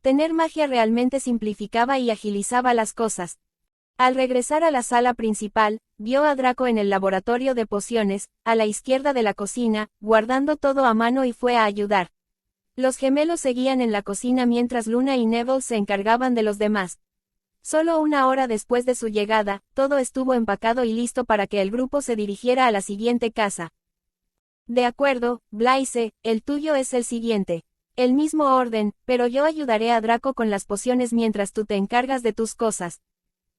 Speaker 1: Tener magia realmente simplificaba y agilizaba las cosas. Al regresar a la sala principal, vio a Draco en el laboratorio de pociones, a la izquierda de la cocina, guardando todo a mano y fue a ayudar. Los gemelos seguían en la cocina mientras Luna y Neville se encargaban de los demás. Solo una hora después de su llegada, todo estuvo empacado y listo para que el grupo se dirigiera a la siguiente casa. De acuerdo, Blaise, el tuyo es el siguiente. El mismo orden, pero yo ayudaré a Draco con las pociones mientras tú te encargas de tus cosas.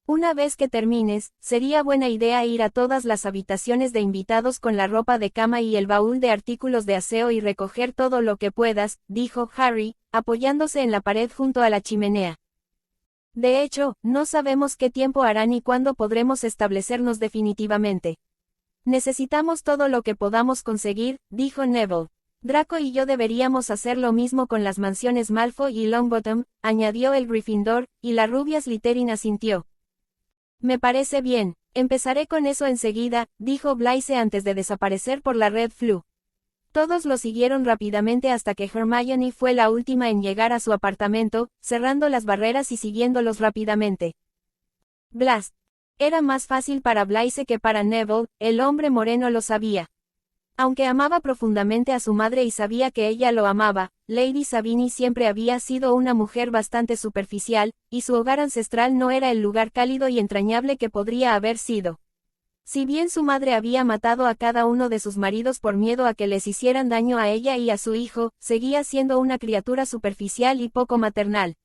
Speaker 1: Una vez que termines, sería buena idea ir a todas las habitaciones de invitados con la ropa de cama y el baúl de artículos de aseo y recoger todo lo que puedas, dijo Harry, apoyándose en la pared junto a la chimenea. De hecho, no sabemos qué tiempo hará ni cuándo podremos establecernos definitivamente. Necesitamos todo lo que podamos conseguir, dijo Neville. Draco y yo deberíamos hacer lo mismo con las mansiones Malfoy y Longbottom, añadió el Gryffindor, y la rubia Slytherin asintió. Me parece bien, empezaré con eso enseguida, dijo Blaise antes de desaparecer por la Red Floo. Todos lo siguieron rápidamente hasta que Hermione fue la última en llegar a su apartamento, cerrando las barreras y siguiéndolos rápidamente. Blast. Era más fácil para Blaise que para Neville, el hombre moreno lo sabía. Aunque amaba profundamente a su madre y sabía que ella lo amaba, Lady Sabini siempre había sido una mujer bastante superficial, y su hogar ancestral no era el lugar cálido y entrañable que podría haber sido. Si bien su madre había matado a cada uno de sus maridos por miedo a que les hicieran daño a ella y a su hijo, seguía siendo una criatura superficial y poco maternal.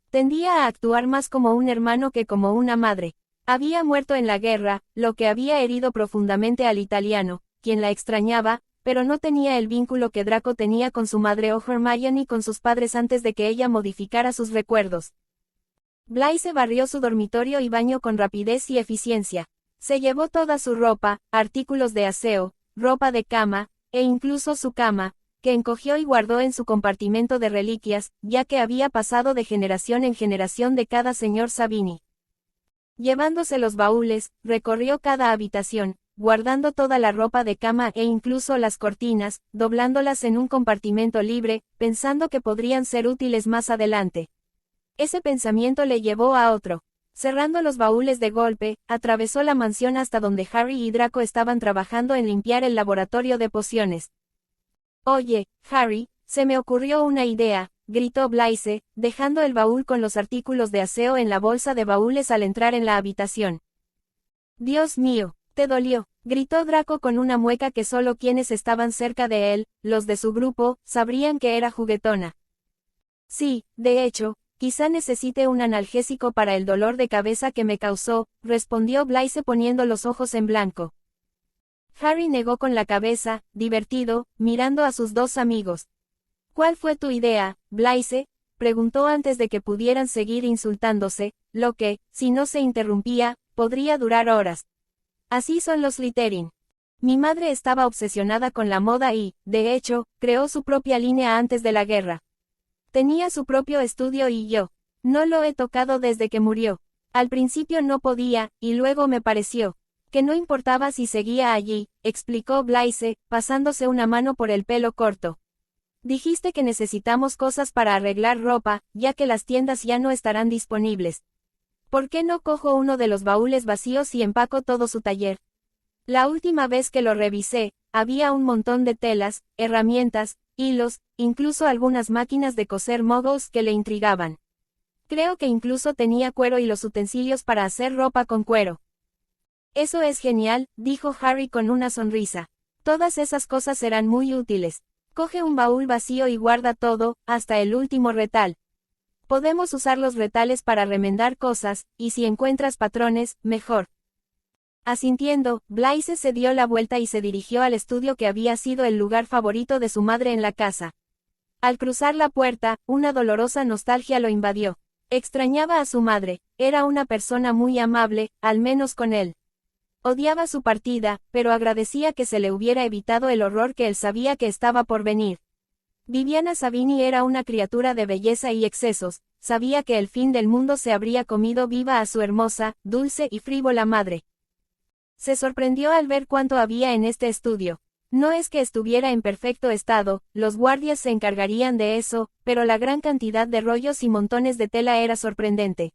Speaker 1: Tendía a actuar más como un hermano que como una madre. Había muerto en la guerra, lo que había herido profundamente al italiano, quien la extrañaba, pero no tenía el vínculo que Draco tenía con su madre o Hermione con sus padres antes de que ella modificara sus recuerdos. Blaise barrió su dormitorio y baño con rapidez y eficiencia. Se llevó toda su ropa, artículos de aseo, ropa de cama, e incluso su cama, que encogió y guardó en su compartimento de reliquias, ya que había pasado de generación en generación de cada señor Sabini. Llevándose los baúles, recorrió cada habitación, guardando toda la ropa de cama e incluso las cortinas, doblándolas en un compartimento libre, pensando que podrían ser útiles más adelante. Ese pensamiento le llevó a otro. Cerrando los baúles de golpe, atravesó la mansión hasta donde Harry y Draco estaban trabajando en limpiar el laboratorio de pociones. Oye, Harry, se me ocurrió una idea, gritó Blaise, dejando el baúl con los artículos de aseo en la bolsa de baúles al entrar en la habitación. Dios mío. ¿Te dolió? Gritó Draco con una mueca que solo quienes estaban cerca de él, los de su grupo, sabrían que era juguetona. Sí, de hecho, quizá necesite un analgésico para el dolor de cabeza que me causó, respondió Blaise poniendo los ojos en blanco. Harry negó con la cabeza, divertido, mirando a sus dos amigos. ¿Cuál fue tu idea, Blaise? Preguntó antes de que pudieran seguir insultándose, lo que, si no se interrumpía, podría durar horas. Así son los Slytherin. Mi madre estaba obsesionada con la moda y, de hecho, creó su propia línea antes de la guerra. Tenía su propio estudio y yo no lo he tocado desde que murió. Al principio no podía, y luego me pareció que no importaba si seguía allí, explicó Blaise, pasándose una mano por el pelo corto. Dijiste que necesitamos cosas para arreglar ropa, ya que las tiendas ya no estarán disponibles. ¿Por qué no cojo uno de los baúles vacíos y empaco todo su taller? La última vez que lo revisé, había un montón de telas, herramientas, hilos, incluso algunas máquinas de coser muggles que le intrigaban. Creo que incluso tenía cuero y los utensilios para hacer ropa con cuero. Eso es genial, dijo Harry con una sonrisa. Todas esas cosas serán muy útiles. Coge un baúl vacío y guarda todo, hasta el último retal. Podemos usar los retales para remendar cosas, y si encuentras patrones, mejor. Asintiendo, Blaise se dio la vuelta y se dirigió al estudio que había sido el lugar favorito de su madre en la casa. Al cruzar la puerta, una dolorosa nostalgia lo invadió. Extrañaba a su madre, era una persona muy amable, al menos con él. Odiaba su partida, pero agradecía que se le hubiera evitado el horror que él sabía que estaba por venir. Viviana Savini era una criatura de belleza y excesos, sabía que el fin del mundo se habría comido viva a su hermosa, dulce y frívola madre. Se sorprendió al ver cuánto había en este estudio. No es que estuviera en perfecto estado, los guardias se encargarían de eso, pero la gran cantidad de rollos y montones de tela era sorprendente.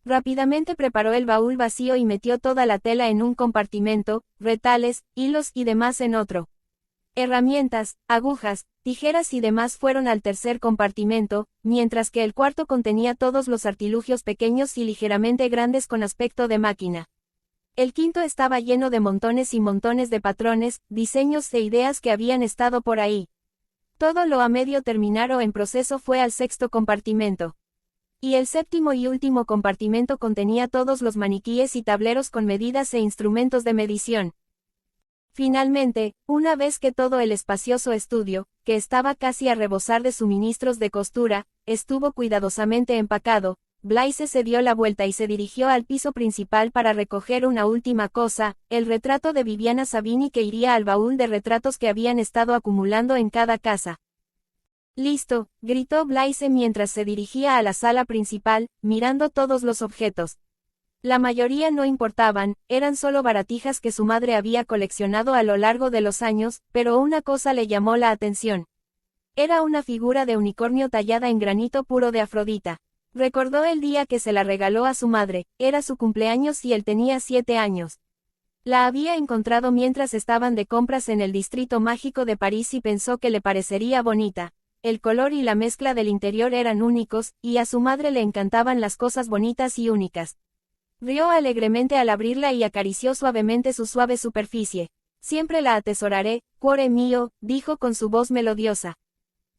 Speaker 1: Rápidamente preparó el baúl vacío y metió toda la tela en un compartimento, retales, hilos y demás en otro. Herramientas, agujas, tijeras y demás fueron al tercer compartimento, mientras que el cuarto contenía todos los artilugios pequeños y ligeramente grandes con aspecto de máquina. El quinto estaba lleno de montones y montones de patrones, diseños e ideas que habían estado por ahí. Todo lo a medio terminar o en proceso fue al sexto compartimento. Y el séptimo y último compartimento contenía todos los maniquíes y tableros con medidas e instrumentos de medición. Finalmente, una vez que todo el espacioso estudio, que estaba casi a rebosar de suministros de costura, estuvo cuidadosamente empacado, Blaise se dio la vuelta y se dirigió al piso principal para recoger una última cosa, el retrato de Viviana Savini que iría al baúl de retratos que habían estado acumulando en cada casa. «Listo», gritó Blaise mientras se dirigía a la sala principal, mirando todos los objetos. La mayoría no importaban, eran solo baratijas que su madre había coleccionado a lo largo de los años, pero una cosa le llamó la atención. Era una figura de unicornio tallada en granito puro de Afrodita. Recordó el día que se la regaló a su madre, era su cumpleaños y él tenía 7 años. La había encontrado mientras estaban de compras en el distrito mágico de París y pensó que le parecería bonita. El color y la mezcla del interior eran únicos, y a su madre le encantaban las cosas bonitas y únicas. Rió alegremente al abrirla y acarició suavemente su suave superficie. Siempre la atesoraré, cuore mío, dijo con su voz melodiosa.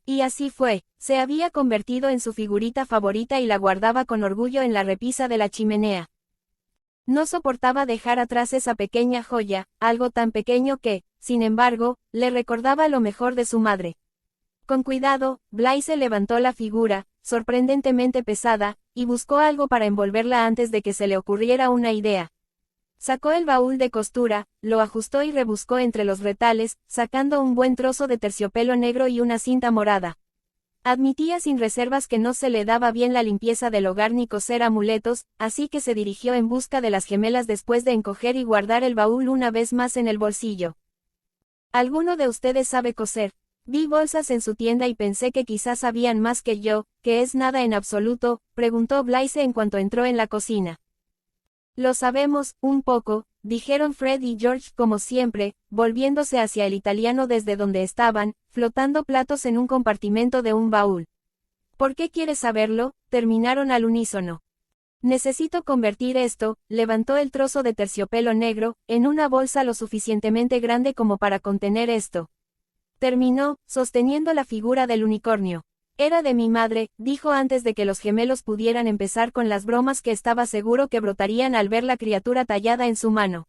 Speaker 1: Y así fue, se había convertido en su figurita favorita y la guardaba con orgullo en la repisa de la chimenea. No soportaba dejar atrás esa pequeña joya, algo tan pequeño que, sin embargo, le recordaba lo mejor de su madre. Con cuidado, Blaise levantó la figura, sorprendentemente pesada, y buscó algo para envolverla antes de que se le ocurriera una idea. Sacó el baúl de costura, lo ajustó y rebuscó entre los retales, sacando un buen trozo de terciopelo negro y una cinta morada. Admitía sin reservas que no se le daba bien la limpieza del hogar ni coser amuletos, así que se dirigió en busca de las gemelas después de encoger y guardar el baúl una vez más en el bolsillo. ¿Alguno de ustedes sabe coser? Vi bolsas en su tienda y pensé que quizás sabían más que yo, que es nada en absoluto, preguntó Blaise en cuanto entró en la cocina. Lo sabemos, un poco, dijeron Fred y George como siempre, volviéndose hacia el italiano desde donde estaban, flotando platos en un compartimento de un baúl. ¿Por qué quieres saberlo? Terminaron al unísono. Necesito convertir esto, levantó el trozo de terciopelo negro, en una bolsa lo suficientemente grande como para contener esto. Terminó, sosteniendo la figura del unicornio. Era de mi madre, dijo antes de que los gemelos pudieran empezar con las bromas que estaba seguro que brotarían al ver la criatura tallada en su mano.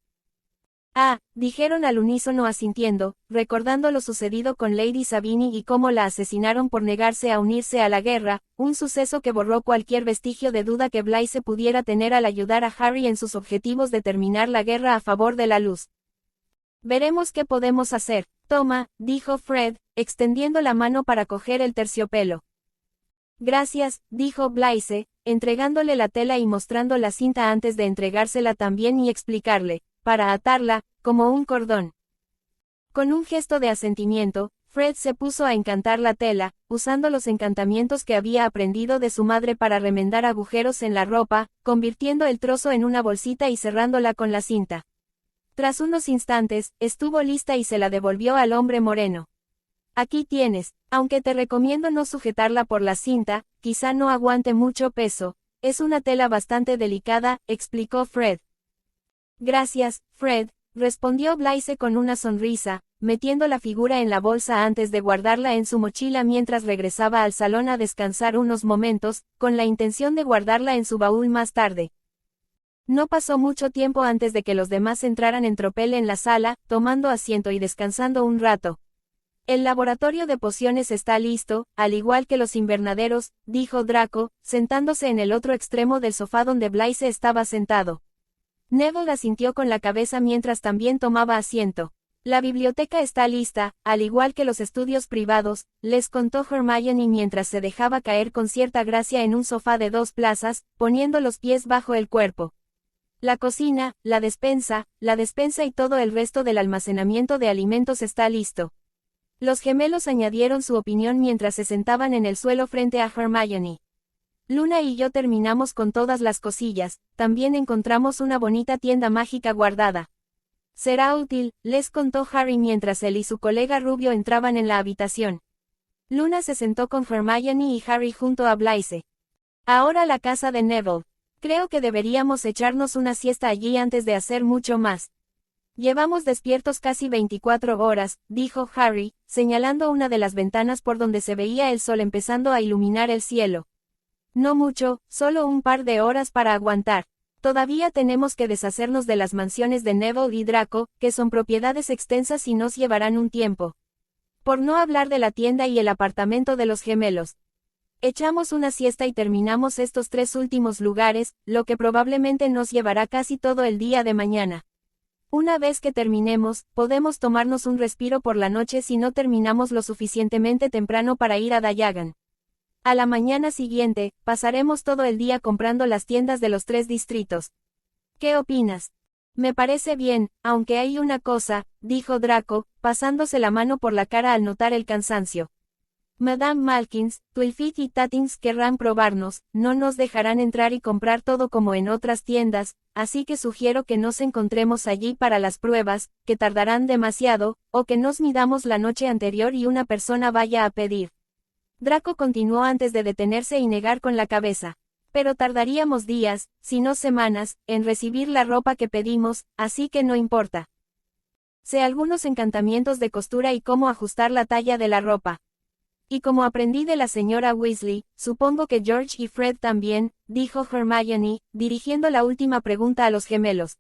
Speaker 1: Ah, dijeron al unísono asintiendo, recordando lo sucedido con Lady Savini y cómo la asesinaron por negarse a unirse a la guerra, un suceso que borró cualquier vestigio de duda que Blaise pudiera tener al ayudar a Harry en sus objetivos de terminar la guerra a favor de la luz. Veremos qué podemos hacer. Toma, dijo Fred, extendiendo la mano para coger el terciopelo. Gracias, dijo Blaise, entregándole la tela y mostrando la cinta antes de entregársela también y explicarle, para atarla, como un cordón. Con un gesto de asentimiento, Fred se puso a encantar la tela, usando los encantamientos que había aprendido de su madre para remendar agujeros en la ropa, convirtiendo el trozo en una bolsita y cerrándola con la cinta. Tras unos instantes, estuvo lista y se la devolvió al hombre moreno. Aquí tienes, aunque te recomiendo no sujetarla por la cinta, quizá no aguante mucho peso. Es una tela bastante delicada, explicó Fred. Gracias, Fred, respondió Blaise con una sonrisa, metiendo la figura en la bolsa antes de guardarla en su mochila mientras regresaba al salón a descansar unos momentos, con la intención de guardarla en su baúl más tarde. No pasó mucho tiempo antes de que los demás entraran en tropel en la sala, tomando asiento y descansando un rato. El laboratorio de pociones está listo, al igual que los invernaderos, dijo Draco, sentándose en el otro extremo del sofá donde Blaise estaba sentado. Neville asintió con la cabeza mientras también tomaba asiento. La biblioteca está lista, al igual que los estudios privados, les contó Hermione mientras se dejaba caer con cierta gracia en un sofá de 2 plazas, poniendo los pies bajo el cuerpo. La cocina, la despensa y todo el resto del almacenamiento de alimentos está listo. Los gemelos añadieron su opinión mientras se sentaban en el suelo frente a Hermione. Luna y yo terminamos con todas las cosillas, también encontramos una bonita tienda mágica guardada. Será útil, les contó Harry mientras él y su colega rubio entraban en la habitación. Luna se sentó con Hermione y Harry junto a Blaise. Ahora la casa de Neville. Creo que deberíamos echarnos una siesta allí antes de hacer mucho más. Llevamos despiertos casi 24 horas, dijo Harry, señalando una de las ventanas por donde se veía el sol empezando a iluminar el cielo. No mucho, solo un par de horas para aguantar. Todavía tenemos que deshacernos de las mansiones de Neville y Draco, que son propiedades extensas y nos llevarán un tiempo. Por no hablar de la tienda y el apartamento de los gemelos. Echamos una siesta y terminamos estos 3 últimos lugares, lo que probablemente nos llevará casi todo el día de mañana. Una vez que terminemos, podemos tomarnos un respiro por la noche si no terminamos lo suficientemente temprano para ir a Diagon. A la mañana siguiente, pasaremos todo el día comprando las tiendas de los 3 distritos. ¿Qué opinas? Me parece bien, aunque hay una cosa, dijo Draco, pasándose la mano por la cara al notar el cansancio. Madame Malkins, Twilfit y Tattings querrán probarnos, no nos dejarán entrar y comprar todo como en otras tiendas, así que sugiero que nos encontremos allí para las pruebas, que tardarán demasiado, o que nos midamos la noche anterior y una persona vaya a pedir. Draco continuó antes de detenerse y negar con la cabeza. Pero tardaríamos días, si no semanas, en recibir la ropa que pedimos, así que no importa. Sé algunos encantamientos de costura y cómo ajustar la talla de la ropa. Y como aprendí de la señora Weasley, supongo que George y Fred también, dijo Hermione, dirigiendo la última pregunta a los gemelos.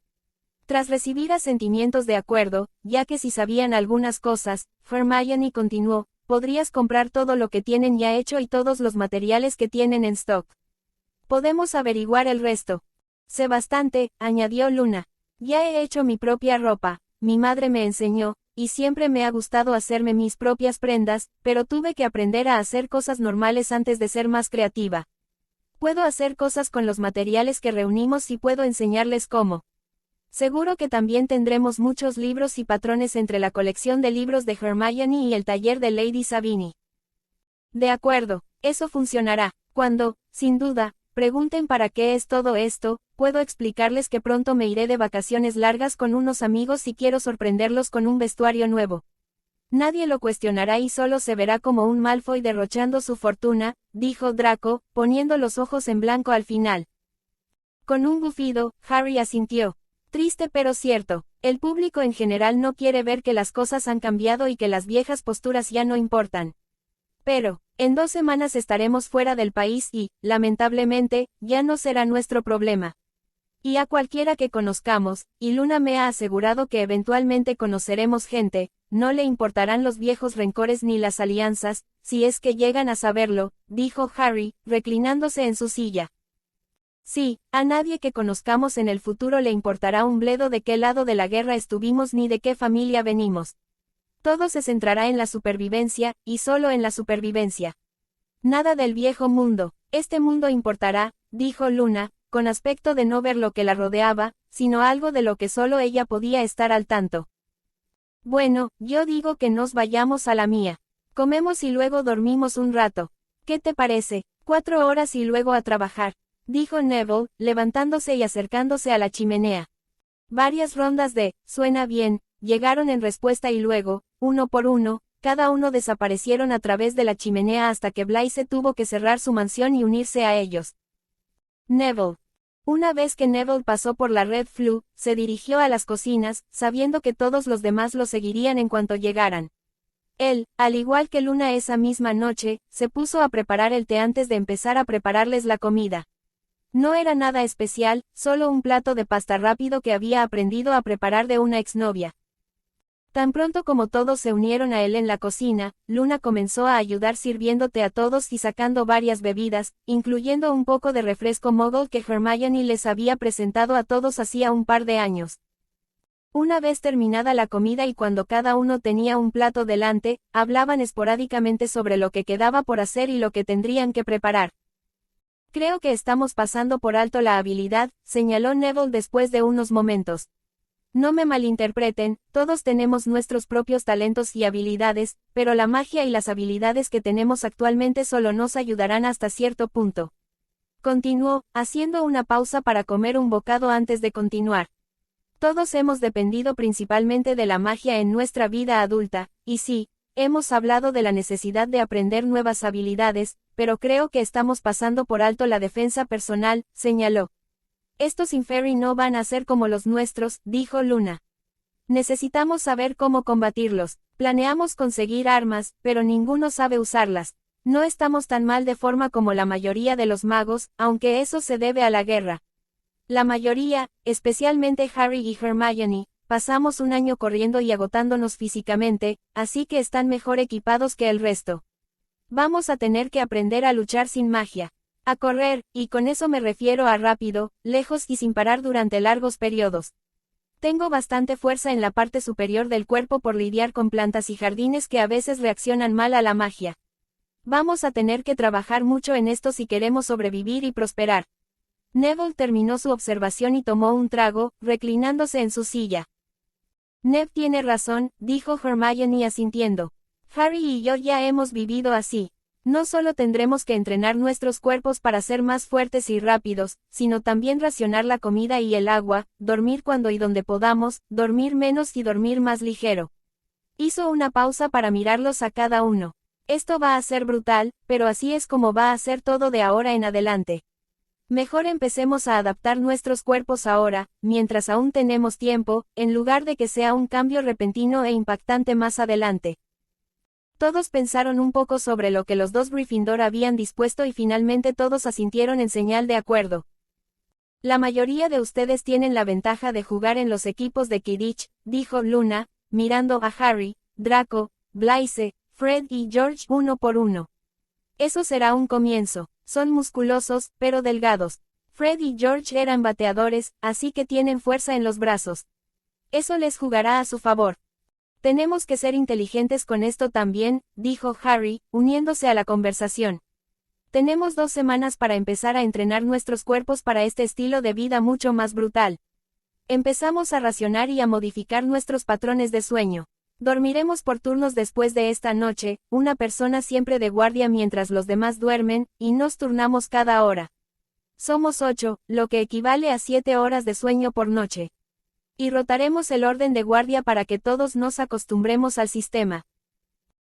Speaker 1: Tras recibir asentimientos de acuerdo, ya que si sabían algunas cosas, Hermione continuó, podrías comprar todo lo que tienen ya hecho y todos los materiales que tienen en stock. Podemos averiguar el resto. Sé bastante, añadió Luna. Ya he hecho mi propia ropa, mi madre me enseñó, y siempre me ha gustado hacerme mis propias prendas, pero tuve que aprender a hacer cosas normales antes de ser más creativa. Puedo hacer cosas con los materiales que reunimos y puedo enseñarles cómo. Seguro que también tendremos muchos libros y patrones entre la colección de libros de Hermione y el taller de Lady Sabini. De acuerdo, eso funcionará. Cuando, sin duda, pregunten para qué es todo esto, puedo explicarles que pronto me iré de vacaciones largas con unos amigos y quiero sorprenderlos con un vestuario nuevo. Nadie lo cuestionará y solo se verá como un Malfoy derrochando su fortuna, dijo Draco, poniendo los ojos en blanco al final. Con un bufido, Harry asintió. Triste pero cierto, el público en general no quiere ver que las cosas han cambiado y que las viejas posturas ya no importan. Pero, en 2 semanas estaremos fuera del país y, lamentablemente, ya no será nuestro problema. Y a cualquiera que conozcamos, y Luna me ha asegurado que eventualmente conoceremos gente, no le importarán los viejos rencores ni las alianzas, si es que llegan a saberlo, dijo Harry, reclinándose en su silla. Sí, a nadie que conozcamos en el futuro le importará un bledo de qué lado de la guerra estuvimos ni de qué familia venimos. Todo se centrará en la supervivencia, y solo en la supervivencia. Nada del viejo mundo, este mundo importará, dijo Luna, con aspecto de no ver lo que la rodeaba, sino algo de lo que solo ella podía estar al tanto. Bueno, yo digo que nos vayamos a la mía. Comemos y luego dormimos un rato. ¿Qué te parece? 4 horas y luego a trabajar, dijo Neville, levantándose y acercándose a la chimenea. Varias rondas de, suena bien, llegaron en respuesta y luego, uno por uno, cada uno desaparecieron a través de la chimenea hasta que Blaise tuvo que cerrar su mansión y unirse a ellos. Neville. Una vez que Neville pasó por la Red Flue, se dirigió a las cocinas, sabiendo que todos los demás lo seguirían en cuanto llegaran. Él, al igual que Luna esa misma noche, se puso a preparar el té antes de empezar a prepararles la comida. No era nada especial, solo un plato de pasta rápido que había aprendido a preparar de una exnovia. Tan pronto como todos se unieron a él en la cocina, Luna comenzó a ayudar sirviéndote a todos y sacando varias bebidas, incluyendo un poco de refresco Muggle que Hermione les había presentado a todos hacía un par de años. Una vez terminada la comida y cuando cada uno tenía un plato delante, hablaban esporádicamente sobre lo que quedaba por hacer y lo que tendrían que preparar. Creo que estamos pasando por alto la habilidad, señaló Neville después de unos momentos. No me malinterpreten, todos tenemos nuestros propios talentos y habilidades, pero la magia y las habilidades que tenemos actualmente solo nos ayudarán hasta cierto punto. Continuó, haciendo una pausa para comer un bocado antes de continuar. Todos hemos dependido principalmente de la magia en nuestra vida adulta, y sí, hemos hablado de la necesidad de aprender nuevas habilidades, pero creo que estamos pasando por alto la defensa personal, señaló. Estos Inferi no van a ser como los nuestros, dijo Luna. Necesitamos saber cómo combatirlos. Planeamos conseguir armas, pero ninguno sabe usarlas. No estamos tan mal de forma como la mayoría de los magos, aunque eso se debe a la guerra. La mayoría, especialmente Harry y Hermione, pasamos un año corriendo y agotándonos físicamente, así que están mejor equipados que el resto. Vamos a tener que aprender a luchar sin magia. A correr, y con eso me refiero a rápido, lejos y sin parar durante largos periodos. Tengo bastante fuerza en la parte superior del cuerpo por lidiar con plantas y jardines que a veces reaccionan mal a la magia. Vamos a tener que trabajar mucho en esto si queremos sobrevivir y prosperar. Neville terminó su observación y tomó un trago, reclinándose en su silla. Ned tiene razón, dijo Hermione asintiendo. Harry y yo ya hemos vivido así. No solo tendremos que entrenar nuestros cuerpos para ser más fuertes y rápidos, sino también racionar la comida y el agua, dormir cuando y donde podamos, dormir menos y dormir más ligero. Hizo una pausa para mirarlos a cada uno. Esto va a ser brutal, pero así es como va a ser todo de ahora en adelante. Mejor empecemos a adaptar nuestros cuerpos ahora, mientras aún tenemos tiempo, en lugar de que sea un cambio repentino e impactante más adelante. Todos pensaron un poco sobre lo que los dos Gryffindor habían dispuesto y finalmente todos asintieron en señal de acuerdo. La mayoría de ustedes tienen la ventaja de jugar en los equipos de Quidditch, dijo Luna, mirando a Harry, Draco, Blaise, Fred y George uno por uno. Eso será un comienzo. Son musculosos, pero delgados. Fred y George eran bateadores, así que tienen fuerza en los brazos. Eso les jugará a su favor. Tenemos que ser inteligentes con esto también, dijo Harry, uniéndose a la conversación. Tenemos 2 semanas para empezar a entrenar nuestros cuerpos para este estilo de vida mucho más brutal. Empezamos a racionar y a modificar nuestros patrones de sueño. Dormiremos por turnos después de esta noche, una persona siempre de guardia mientras los demás duermen, y nos turnamos cada hora. Somos 8, lo que equivale a 7 horas de sueño por noche. Y rotaremos el orden de guardia para que todos nos acostumbremos al sistema.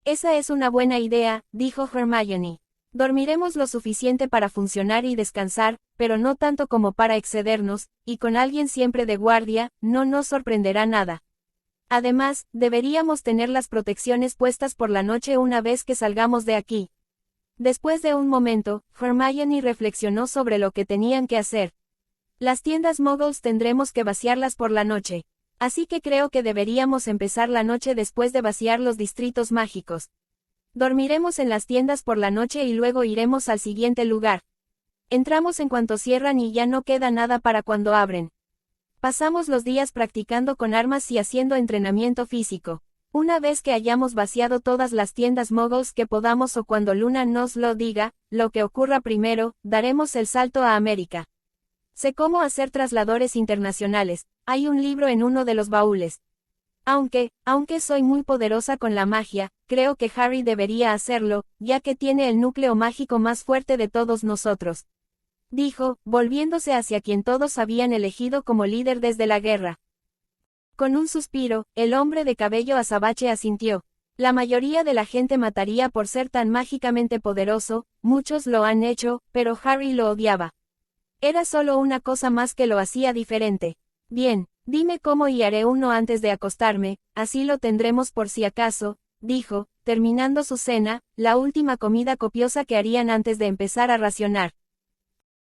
Speaker 1: Esa es una buena idea, dijo Hermione. Dormiremos lo suficiente para funcionar y descansar, pero no tanto como para excedernos, y con alguien siempre de guardia, no nos sorprenderá nada. Además, deberíamos tener las protecciones puestas por la noche una vez que salgamos de aquí. Después de un momento, Hermione reflexionó sobre lo que tenían que hacer. Las tiendas Muggles tendremos que vaciarlas por la noche. Así que creo que deberíamos empezar la noche después de vaciar los distritos mágicos. Dormiremos en las tiendas por la noche y luego iremos al siguiente lugar. Entramos en cuanto cierran y ya no queda nada para cuando abren. Pasamos los días practicando con armas y haciendo entrenamiento físico. Una vez que hayamos vaciado todas las tiendas Muggles que podamos o cuando Luna nos lo diga, lo que ocurra primero, daremos el salto a América. Sé cómo hacer trasladores internacionales, hay un libro en uno de los baúles. Aunque soy muy poderosa con la magia, creo que Harry debería hacerlo, ya que tiene el núcleo mágico más fuerte de todos nosotros. Dijo, volviéndose hacia quien todos habían elegido como líder desde la guerra. Con un suspiro, el hombre de cabello azabache asintió. La mayoría de la gente mataría por ser tan mágicamente poderoso, muchos lo han hecho, pero Harry lo odiaba. Era solo una cosa más que lo hacía diferente. Bien, dime cómo y haré uno antes de acostarme, así lo tendremos por si acaso, dijo, terminando su cena, la última comida copiosa que harían antes de empezar a racionar.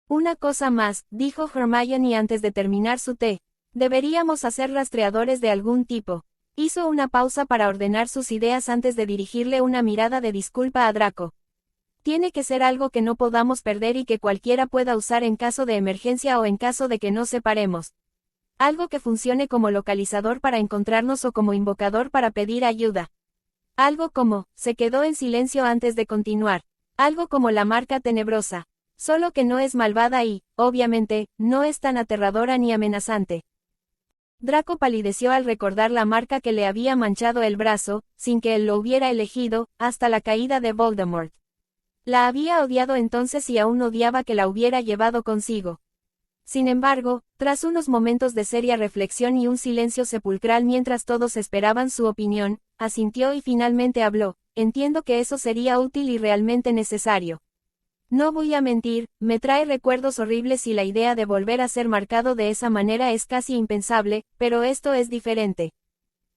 Speaker 1: Una cosa más, dijo Hermione antes de terminar su té. Deberíamos hacer rastreadores de algún tipo. Hizo una pausa para ordenar sus ideas antes de dirigirle una mirada de disculpa a Draco. Tiene que ser algo que no podamos perder y que cualquiera pueda usar en caso de emergencia o en caso de que nos separemos. Algo que funcione como localizador para encontrarnos o como invocador para pedir ayuda. Algo como, se quedó en silencio antes de continuar. Algo como la marca tenebrosa. Solo que no es malvada y, obviamente, no es tan aterradora ni amenazante. Draco palideció al recordar la marca que le había manchado el brazo, sin que él lo hubiera elegido, hasta la caída de Voldemort. La había odiado entonces y aún odiaba que la hubiera llevado consigo. Sin embargo, tras unos momentos de seria reflexión y un silencio sepulcral mientras todos esperaban su opinión, asintió y finalmente habló, entiendo que eso sería útil y realmente necesario. No voy a mentir, me trae recuerdos horribles y la idea de volver a ser marcado de esa manera es casi impensable, pero esto es diferente.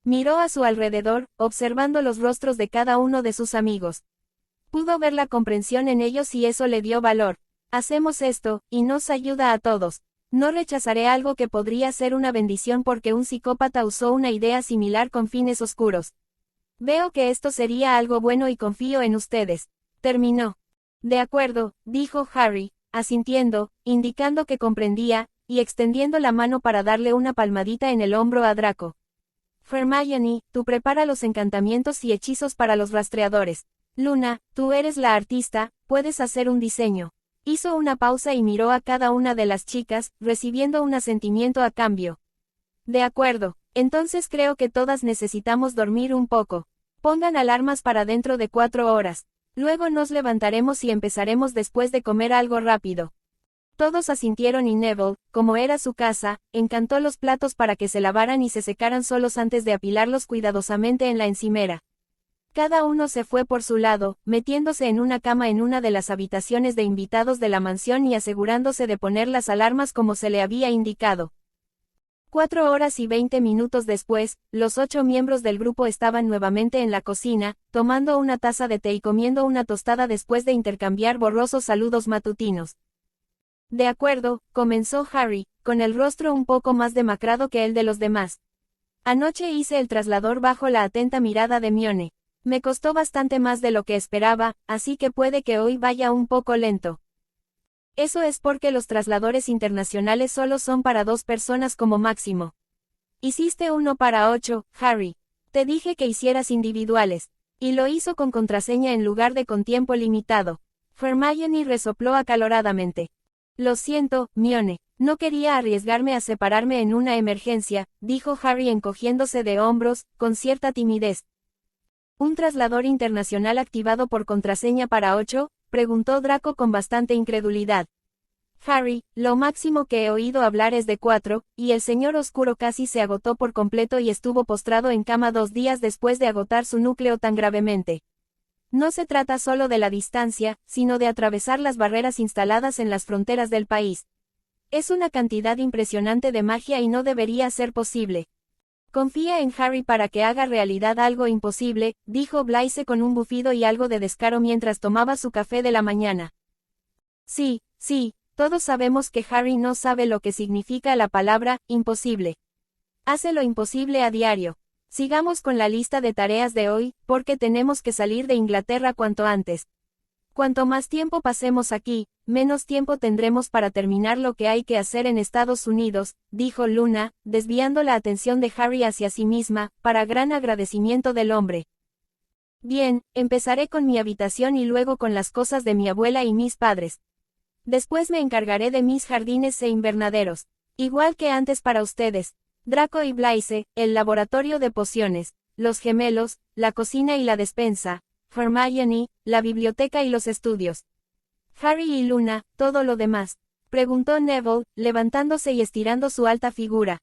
Speaker 1: Miró a su alrededor, observando los rostros de cada uno de sus amigos. Pudo ver la comprensión en ellos y eso le dio valor. Hacemos esto, y nos ayuda a todos. No rechazaré algo que podría ser una bendición porque un psicópata usó una idea similar con fines oscuros. Veo que esto sería algo bueno y confío en ustedes. Terminó. De acuerdo, dijo Harry, asintiendo, indicando que comprendía, y extendiendo la mano para darle una palmadita en el hombro a Draco. Hermione, tú prepara los encantamientos y hechizos para los rastreadores. Luna, tú eres la artista, puedes hacer un diseño. Hizo una pausa y miró a cada una de las chicas, recibiendo un asentimiento a cambio. De acuerdo, entonces creo que todas necesitamos dormir un poco. Pongan alarmas para dentro de 4 horas. Luego nos levantaremos y empezaremos después de comer algo rápido. Todos asintieron y Neville, como era su casa, encantó los platos para que se lavaran y se secaran solos antes de apilarlos cuidadosamente en la encimera. Cada uno se fue por su lado, metiéndose en una cama en una de las habitaciones de invitados de la mansión y asegurándose de poner las alarmas como se le había indicado. 4 horas y 20 minutos después, los 8 miembros del grupo estaban nuevamente en la cocina, tomando una taza de té y comiendo una tostada después de intercambiar borrosos saludos matutinos. De acuerdo, comenzó Harry, con el rostro un poco más demacrado que el de los demás. Anoche hice el traslador bajo la atenta mirada de Hermione. Me costó bastante más de lo que esperaba, así que puede que hoy vaya un poco lento. Eso es porque los trasladores internacionales solo son para 2 personas como máximo. Hiciste uno para 8, Harry. Te dije que hicieras individuales. Y lo hizo con contraseña en lugar de con tiempo limitado. Hermione resopló acaloradamente. Lo siento, Hermione. No quería arriesgarme a separarme en una emergencia, dijo Harry encogiéndose de hombros, con cierta timidez. ¿Un traslador internacional activado por contraseña para 8? Preguntó Draco con bastante incredulidad. Harry, lo máximo que he oído hablar es de 4, y el señor oscuro casi se agotó por completo y estuvo postrado en cama 2 días después de agotar su núcleo tan gravemente. No se trata solo de la distancia, sino de atravesar las barreras instaladas en las fronteras del país. Es una cantidad impresionante de magia y no debería ser posible. Confía en Harry para que haga realidad algo imposible, dijo Blaise con un bufido y algo de descaro mientras tomaba su café de la mañana. Sí, todos sabemos que Harry no sabe lo que significa la palabra imposible. Hace lo imposible a diario. Sigamos con la lista de tareas de hoy, porque tenemos que salir de Inglaterra cuanto antes. Cuanto más tiempo pasemos aquí, menos tiempo tendremos para terminar lo que hay que hacer en Estados Unidos, dijo Luna, desviando la atención de Harry hacia sí misma, para gran agradecimiento del hombre. Bien, empezaré con mi habitación y luego con las cosas de mi abuela y mis padres. Después me encargaré de mis jardines e invernaderos. Igual que antes para ustedes. Draco y Blaise, el laboratorio de pociones, los gemelos, la cocina y la despensa, Hermione, la biblioteca y los estudios. Harry y Luna, todo lo demás. Preguntó Neville, levantándose y estirando su alta figura.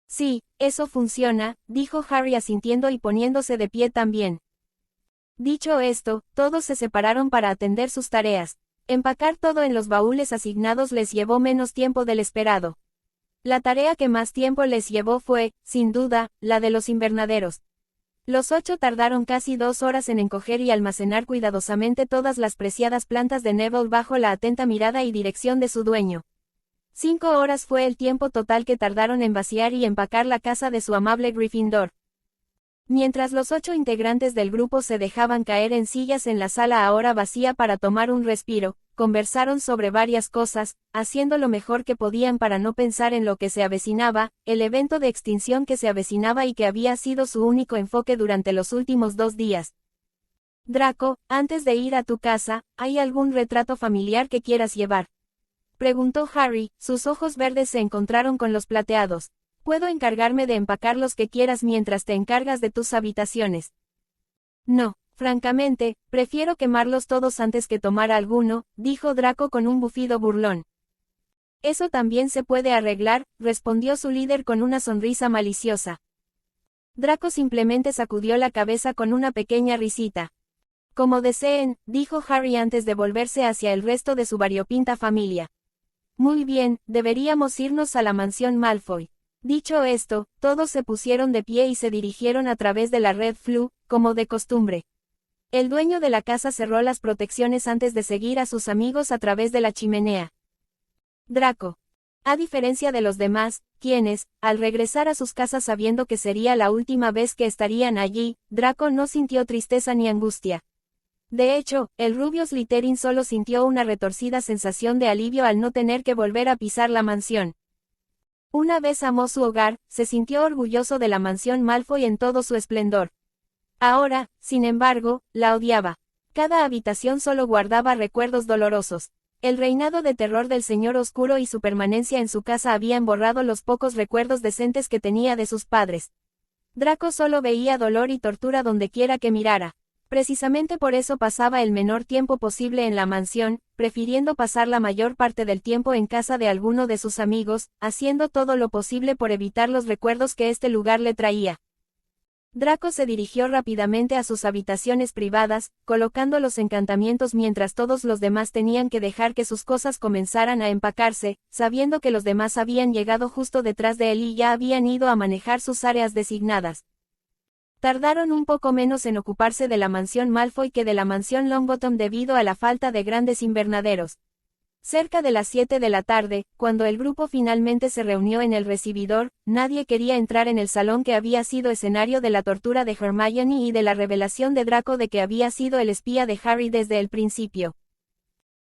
Speaker 1: Sí, eso funciona, dijo Harry asintiendo y poniéndose de pie también. Dicho esto, todos se separaron para atender sus tareas. Empacar todo en los baúles asignados les llevó menos tiempo del esperado. La tarea que más tiempo les llevó fue, sin duda, la de los invernaderos. Los 8 tardaron casi 2 horas en encoger y almacenar cuidadosamente todas las preciadas plantas de Neville bajo la atenta mirada y dirección de su dueño. 5 horas fue el tiempo total que tardaron en vaciar y empacar la casa de su amable Gryffindor. Mientras los 8 integrantes del grupo se dejaban caer en sillas en la sala ahora vacía para tomar un respiro, conversaron sobre varias cosas, haciendo lo mejor que podían para no pensar en lo que se avecinaba, el evento de extinción que se avecinaba y que había sido su único enfoque durante los últimos 2 días. Draco, antes de ir a tu casa, ¿hay algún retrato familiar que quieras llevar? Preguntó Harry, sus ojos verdes se encontraron con los plateados. Puedo encargarme de empacar los que quieras mientras te encargas de tus habitaciones. No, francamente, prefiero quemarlos todos antes que tomar alguno, dijo Draco con un bufido burlón. Eso también se puede arreglar, respondió su líder con una sonrisa maliciosa. Draco simplemente sacudió la cabeza con una pequeña risita. Como deseen, dijo Harry antes de volverse hacia el resto de su variopinta familia. Muy bien, deberíamos irnos a la mansión Malfoy. Dicho esto, todos se pusieron de pie y se dirigieron a través de la Red Floo, como de costumbre. El dueño de la casa cerró las protecciones antes de seguir a sus amigos a través de la chimenea. Draco. A diferencia de los demás, quienes, al regresar a sus casas sabiendo que sería la última vez que estarían allí, Draco no sintió tristeza ni angustia. De hecho, el rubio Slytherin solo sintió una retorcida sensación de alivio al no tener que volver a pisar la mansión. Una vez amó su hogar, se sintió orgulloso de la mansión Malfoy en todo su esplendor. Ahora, sin embargo, la odiaba. Cada habitación solo guardaba recuerdos dolorosos. El reinado de terror del Señor Oscuro y su permanencia en su casa habían borrado los pocos recuerdos decentes que tenía de sus padres. Draco solo veía dolor y tortura donde quiera que mirara. Precisamente por eso pasaba el menor tiempo posible en la mansión, prefiriendo pasar la mayor parte del tiempo en casa de alguno de sus amigos, haciendo todo lo posible por evitar los recuerdos que este lugar le traía. Draco se dirigió rápidamente a sus habitaciones privadas, colocando los encantamientos mientras todos los demás tenían que dejar que sus cosas comenzaran a empacarse, sabiendo que los demás habían llegado justo detrás de él y ya habían ido a manejar sus áreas designadas. Tardaron un poco menos en ocuparse de la mansión Malfoy que de la mansión Longbottom debido a la falta de grandes invernaderos. Cerca de las 7 de la tarde, cuando el grupo finalmente se reunió en el recibidor, nadie quería entrar en el salón que había sido escenario de la tortura de Hermione y de la revelación de Draco de que había sido el espía de Harry desde el principio.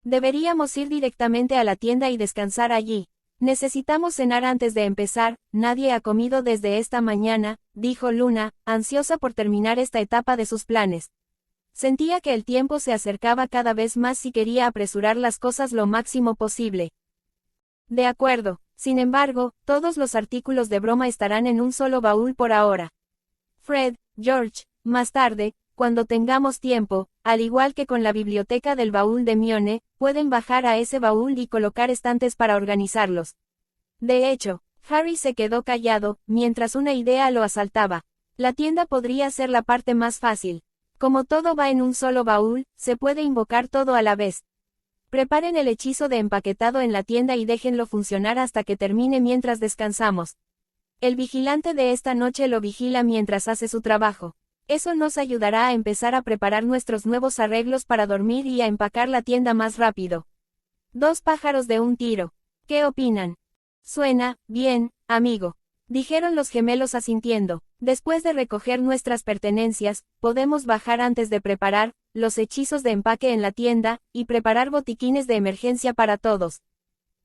Speaker 1: Deberíamos ir directamente a la tienda y descansar allí. Necesitamos cenar antes de empezar, nadie ha comido desde esta mañana, dijo Luna, ansiosa por terminar esta etapa de sus planes. Sentía que el tiempo se acercaba cada vez más y quería apresurar las cosas lo máximo posible. De acuerdo, sin embargo, todos los artículos de broma estarán en un solo baúl por ahora. Fred, George, más tarde, cuando tengamos tiempo, al igual que con la biblioteca del baúl de Hermione, pueden bajar a ese baúl y colocar estantes para organizarlos. De hecho, Harry se quedó callado, mientras una idea lo asaltaba. La tienda podría ser la parte más fácil. Como todo va en un solo baúl, se puede invocar todo a la vez. Preparen el hechizo de empaquetado en la tienda y déjenlo funcionar hasta que termine mientras descansamos. El vigilante de esta noche lo vigila mientras hace su trabajo. Eso nos ayudará a empezar a preparar nuestros nuevos arreglos para dormir y a empacar la tienda más rápido. 2 pájaros de un tiro. ¿Qué opinan? Suena bien, amigo. Dijeron los gemelos asintiendo. Después de recoger nuestras pertenencias, podemos bajar antes de preparar los hechizos de empaque en la tienda, y preparar botiquines de emergencia para todos.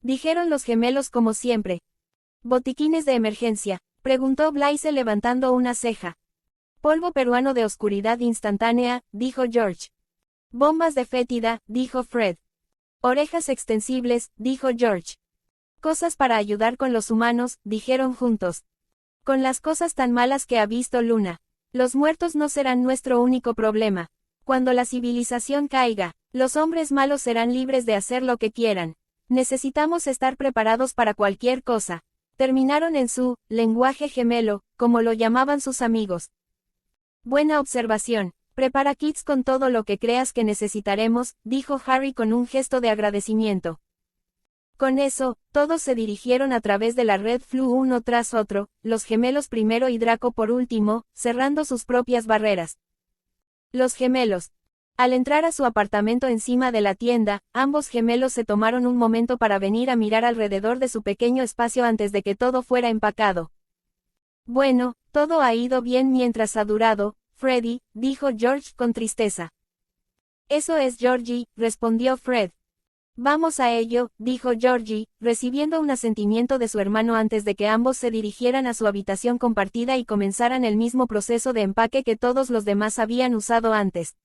Speaker 1: Dijeron los gemelos como siempre. ¿Botiquines de emergencia?, preguntó Blaise levantando una ceja. Polvo peruano de oscuridad instantánea, dijo George. Bombas de fétida, dijo Fred. Orejas extensibles, dijo George. Cosas para ayudar con los humanos, dijeron juntos. Con las cosas tan malas que ha visto Luna. Los muertos no serán nuestro único problema. Cuando la civilización caiga, los hombres malos serán libres de hacer lo que quieran. Necesitamos estar preparados para cualquier cosa. Terminaron en su lenguaje gemelo, como lo llamaban sus amigos. Buena observación. Prepara kits con todo lo que creas que necesitaremos, dijo Harry con un gesto de agradecimiento. Con eso, todos se dirigieron a través de la Red Floo uno tras otro, los gemelos primero y Draco por último, cerrando sus propias barreras. Los gemelos. Al entrar a su apartamento encima de la tienda, ambos gemelos se tomaron un momento para venir a mirar alrededor de su pequeño espacio antes de que todo fuera empacado. Bueno, todo ha ido bien mientras ha durado, Freddy, dijo George con tristeza. Eso es Georgie, respondió Fred. Vamos a ello, dijo Georgie, recibiendo un asentimiento de su hermano antes de que ambos se dirigieran a su habitación compartida y comenzaran el mismo proceso de empaque que todos los demás habían usado antes.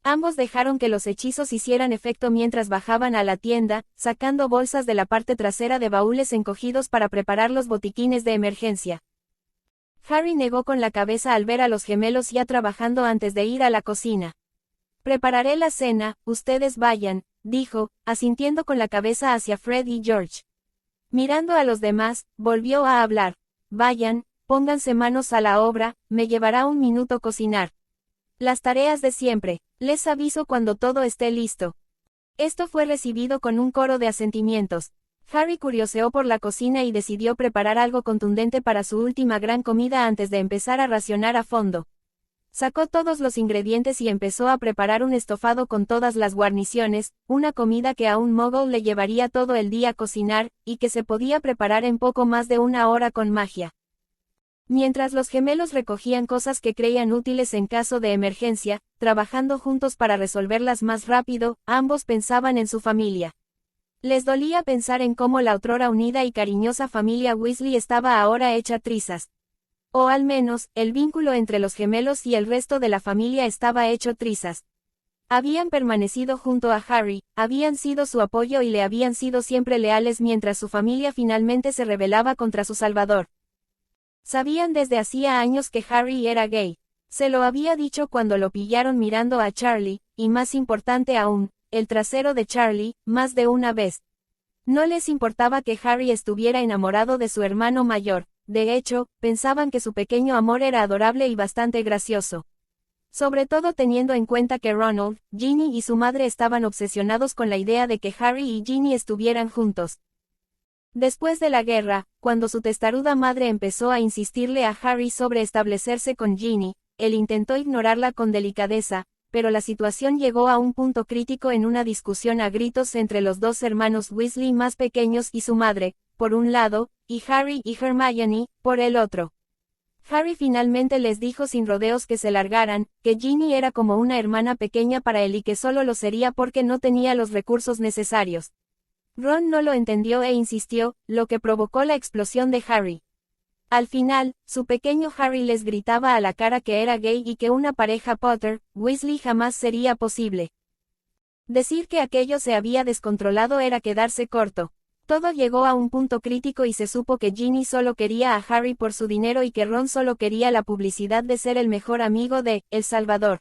Speaker 1: Ambos dejaron que los hechizos hicieran efecto mientras bajaban a la tienda, sacando bolsas de la parte trasera de baúles encogidos para preparar los botiquines de emergencia. Harry negó con la cabeza al ver a los gemelos ya trabajando antes de ir a la cocina. Prepararé la cena, ustedes vayan, dijo, asintiendo con la cabeza hacia Fred y George. Mirando a los demás, volvió a hablar. Vayan, pónganse manos a la obra, me llevará un minuto cocinar. Las tareas de siempre, les aviso cuando todo esté listo. Esto fue recibido con un coro de asentimientos. Harry curioseó por la cocina y decidió preparar algo contundente para su última gran comida antes de empezar a racionar a fondo. Sacó todos los ingredientes y empezó a preparar un estofado con todas las guarniciones, una comida que a un mogul le llevaría todo el día cocinar, y que se podía preparar en poco más de una hora con magia. Mientras los gemelos recogían cosas que creían útiles en caso de emergencia, trabajando juntos para resolverlas más rápido, ambos pensaban en su familia. Les dolía pensar en cómo la otrora unida y cariñosa familia Weasley estaba ahora hecha trizas. O al menos, el vínculo entre los gemelos y el resto de la familia estaba hecho trizas. Habían permanecido junto a Harry, habían sido su apoyo y le habían sido siempre leales mientras su familia finalmente se rebelaba contra su salvador. Sabían desde hacía años que Harry era gay. Se lo había dicho cuando lo pillaron mirando a Charlie, y más importante aún, el trasero de Charlie, más de una vez. No les importaba que Harry estuviera enamorado de su hermano mayor. De hecho, pensaban que su pequeño amor era adorable y bastante gracioso. Sobre todo teniendo en cuenta que Ronald, Ginny y su madre estaban obsesionados con la idea de que Harry y Ginny estuvieran juntos. Después de la guerra, cuando su testaruda madre empezó a insistirle a Harry sobre establecerse con Ginny, él intentó ignorarla con delicadeza, pero la situación llegó a un punto crítico en una discusión a gritos entre los dos hermanos Weasley más pequeños y su madre, por un lado, y Harry y Hermione, por el otro. Harry finalmente les dijo sin rodeos que se largaran, que Ginny era como una hermana pequeña para él y que solo lo sería porque no tenía los recursos necesarios. Ron no lo entendió e insistió, lo que provocó la explosión de Harry. Al final, su pequeño Harry les gritaba a la cara que era gay y que una pareja Potter, Weasley jamás sería posible. Decir que aquello se había descontrolado era quedarse corto. Todo llegó a un punto crítico y se supo que Ginny solo quería a Harry por su dinero y que Ron solo quería la publicidad de ser el mejor amigo de El Salvador.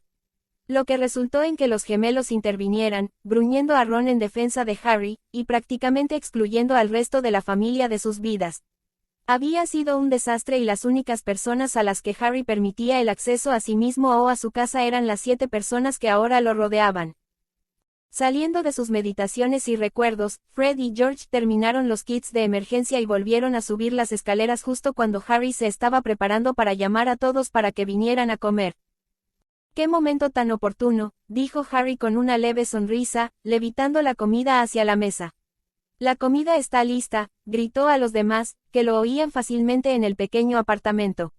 Speaker 1: Lo que resultó en que los gemelos intervinieran, gruñendo a Ron en defensa de Harry, y prácticamente excluyendo al resto de la familia de sus vidas. Había sido un desastre y las únicas personas a las que Harry permitía el acceso a sí mismo o a su casa eran las 7 personas que ahora lo rodeaban. Saliendo de sus meditaciones y recuerdos, Fred y George terminaron los kits de emergencia y volvieron a subir las escaleras justo cuando Harry se estaba preparando para llamar a todos para que vinieran a comer. ¡Qué momento tan oportuno!, dijo Harry con una leve sonrisa, levitando la comida hacia la mesa. La comida está lista, gritó a los demás, que lo oían fácilmente en el pequeño apartamento.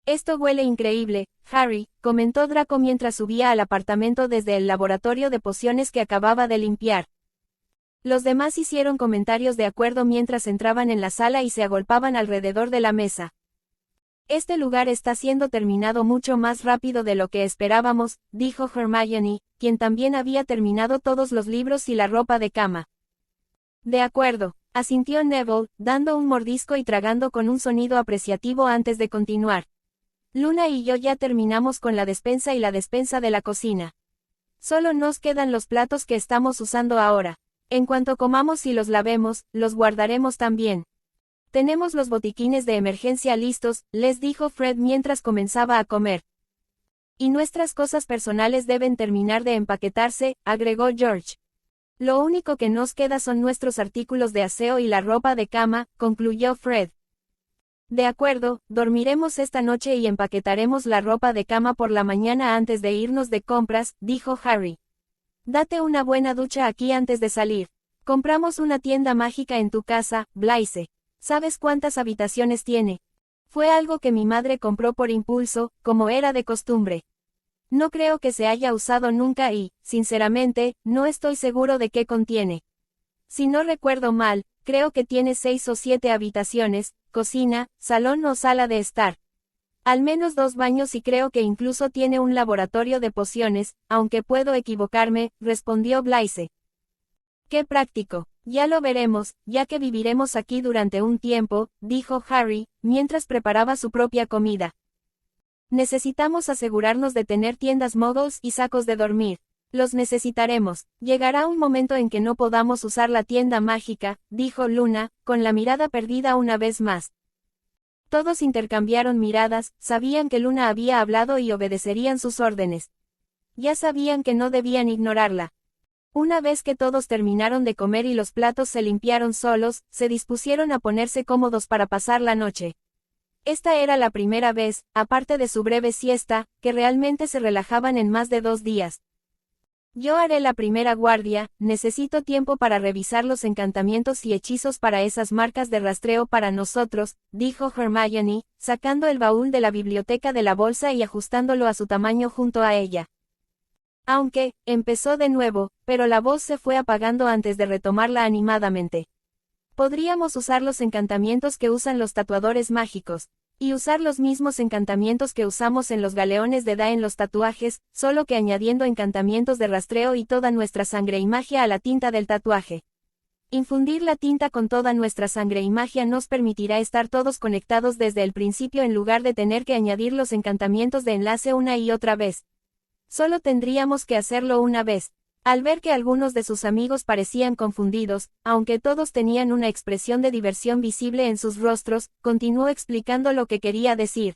Speaker 1: Esto huele increíble, Harry, comentó Draco mientras subía al apartamento desde el laboratorio de pociones que acababa de limpiar. Los demás hicieron comentarios de acuerdo mientras entraban en la sala y se agolpaban alrededor de la mesa. Este lugar está siendo terminado mucho más rápido de lo que esperábamos, dijo Hermione, quien también había terminado todos los libros y la ropa de cama. De acuerdo, asintió Neville, dando un mordisco y tragando con un sonido apreciativo antes de continuar. Luna y yo ya terminamos con la despensa y la despensa de la cocina. Solo nos quedan los platos que estamos usando ahora. En cuanto comamos y los lavemos, los guardaremos también. Tenemos los botiquines de emergencia listos, les dijo Fred mientras comenzaba a comer. Y nuestras cosas personales deben terminar de empaquetarse, agregó George. Lo único que nos queda son nuestros artículos de aseo y la ropa de cama, concluyó Fred. De acuerdo, dormiremos esta noche y empaquetaremos la ropa de cama por la mañana antes de irnos de compras, dijo Harry. Date una buena ducha aquí antes de salir. Compramos una tienda mágica en tu casa, Blaise. ¿Sabes cuántas habitaciones tiene? Fue algo que mi madre compró por impulso, como era de costumbre. No creo que se haya usado nunca y, sinceramente, no estoy seguro de qué contiene. Si no recuerdo mal, creo que tiene 6 o 7 habitaciones, cocina, salón o sala de estar. Al menos 2 baños y creo que incluso tiene un laboratorio de pociones, aunque puedo equivocarme, respondió Blaise. ¡Qué práctico! Ya lo veremos, ya que viviremos aquí durante un tiempo, dijo Harry, mientras preparaba su propia comida. Necesitamos asegurarnos de tener tiendas muggles y sacos de dormir. Los necesitaremos. Llegará un momento en que no podamos usar la tienda mágica, dijo Luna, con la mirada perdida una vez más. Todos intercambiaron miradas, sabían que Luna había hablado y obedecerían sus órdenes. Ya sabían que no debían ignorarla. Una vez que todos terminaron de comer y los platos se limpiaron solos, se dispusieron a ponerse cómodos para pasar la noche. Esta era la primera vez, aparte de su breve siesta, que realmente se relajaban en más de 2 días. Yo haré la primera guardia, necesito tiempo para revisar los encantamientos y hechizos para esas marcas de rastreo para nosotros, dijo Hermione, sacando el baúl de la biblioteca de la bolsa y ajustándolo a su tamaño junto a ella. Aunque, empezó de nuevo, pero la voz se fue apagando antes de retomarla animadamente. Podríamos usar los encantamientos que usan los tatuadores mágicos, y usar los mismos encantamientos que usamos en los galeones de Da en los tatuajes, solo que añadiendo encantamientos de rastreo y toda nuestra sangre y magia a la tinta del tatuaje. Infundir la tinta con toda nuestra sangre y magia nos permitirá estar todos conectados desde el principio en lugar de tener que añadir los encantamientos de enlace una y otra vez. Solo tendríamos que hacerlo una vez. Al ver que algunos de sus amigos parecían confundidos, aunque todos tenían una expresión de diversión visible en sus rostros, continuó explicando lo que quería decir.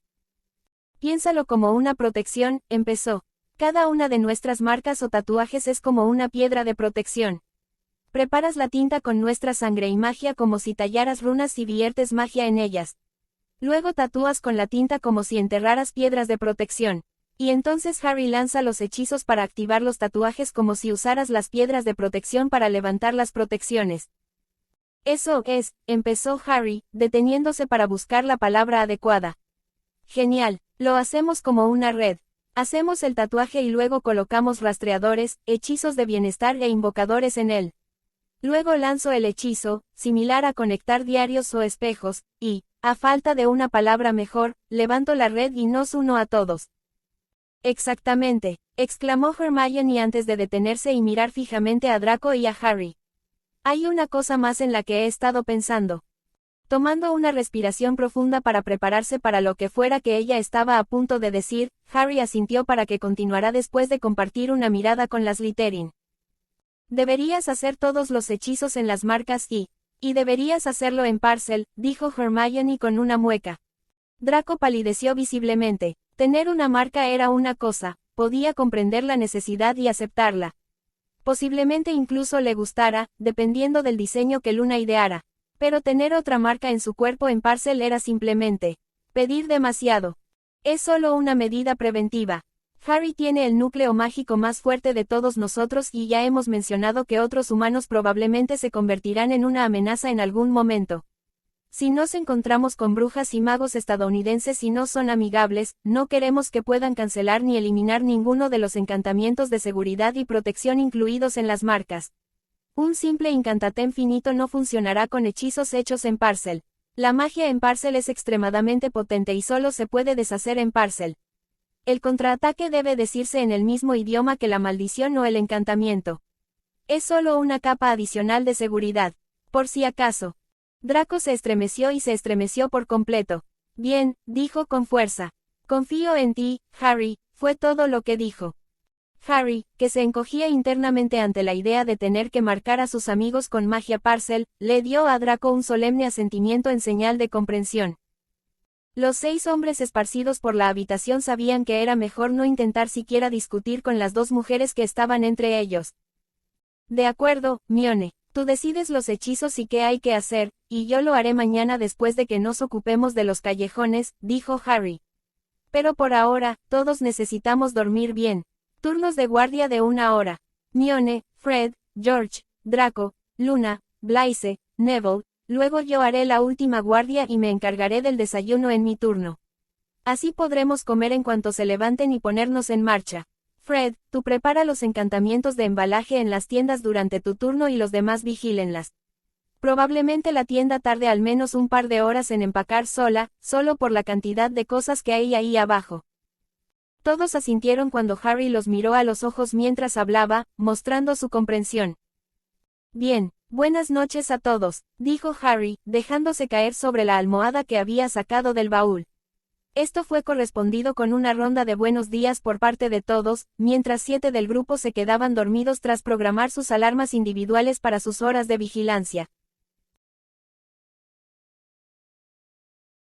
Speaker 1: Piénsalo como una protección, empezó. Cada una de nuestras marcas o tatuajes es como una piedra de protección. Preparas la tinta con nuestra sangre y magia como si tallaras runas y viertes magia en ellas. Luego tatúas con la tinta como si enterraras piedras de protección. Y entonces Harry lanza los hechizos para activar los tatuajes como si usaras las piedras de protección para levantar las protecciones. Eso es, empezó Harry, deteniéndose para buscar la palabra adecuada. Genial, lo hacemos como una red. Hacemos el tatuaje y luego colocamos rastreadores, hechizos de bienestar e invocadores en él. Luego lanzo el hechizo, similar a conectar diarios o espejos, y, a falta de una palabra mejor, levanto la red y nos uno a todos. Exactamente, exclamó Hermione antes de detenerse y mirar fijamente a Draco y a Harry. Hay una cosa más en la que he estado pensando. Tomando una respiración profunda para prepararse para lo que fuera que ella estaba a punto de decir, Harry asintió para que continuara después de compartir una mirada con las Slytherin. Deberías hacer todos los hechizos en las marcas y deberías hacerlo en Parcel, dijo Hermione con una mueca. Draco palideció visiblemente. Tener una marca era una cosa, podía comprender la necesidad y aceptarla. Posiblemente incluso le gustara, dependiendo del diseño que Luna ideara. Pero tener otra marca en su cuerpo en Parcel era simplemente pedir demasiado. Es solo una medida preventiva. Harry tiene el núcleo mágico más fuerte de todos nosotros y ya hemos mencionado que otros humanos probablemente se convertirán en una amenaza en algún momento. Si nos encontramos con brujas y magos estadounidenses y no son amigables, no queremos que puedan cancelar ni eliminar ninguno de los encantamientos de seguridad y protección incluidos en las marcas. Un simple incantatem finito no funcionará con hechizos hechos en Parcel. La magia en Parcel es extremadamente potente y solo se puede deshacer en Parcel. El contraataque debe decirse en el mismo idioma que la maldición o el encantamiento. Es solo una capa adicional de seguridad. Por si acaso. Draco se estremeció y se estremeció por completo. Bien, dijo con fuerza. Confío en ti, Harry, fue todo lo que dijo. Harry, que se encogía internamente ante la idea de tener que marcar a sus amigos con magia Parcel, le dio a Draco un solemne asentimiento en señal de comprensión. Los 6 hombres esparcidos por la habitación sabían que era mejor no intentar siquiera discutir con las 2 mujeres que estaban entre ellos. De acuerdo, Mione. Tú decides los hechizos y qué hay que hacer, y yo lo haré mañana después de que nos ocupemos de los callejones, dijo Harry. Pero por ahora, todos necesitamos dormir bien. Turnos de guardia de 1 hora. Mione, Fred, George, Draco, Luna, Blaise, Neville, luego yo haré la última guardia y me encargaré del desayuno en mi turno. Así podremos comer en cuanto se levanten y ponernos en marcha. Fred, tú prepara los encantamientos de embalaje en las tiendas durante tu turno y los demás vigílenlas. Probablemente la tienda tarde al menos un par de horas en empacar sola, solo por la cantidad de cosas que hay ahí abajo. Todos asintieron cuando Harry los miró a los ojos mientras hablaba, mostrando su comprensión. Bien, buenas noches a todos, dijo Harry, dejándose caer sobre la almohada que había sacado del baúl. Esto fue correspondido con una ronda de buenos días por parte de todos, mientras 7 del grupo se quedaban dormidos tras programar sus alarmas individuales para sus horas de vigilancia.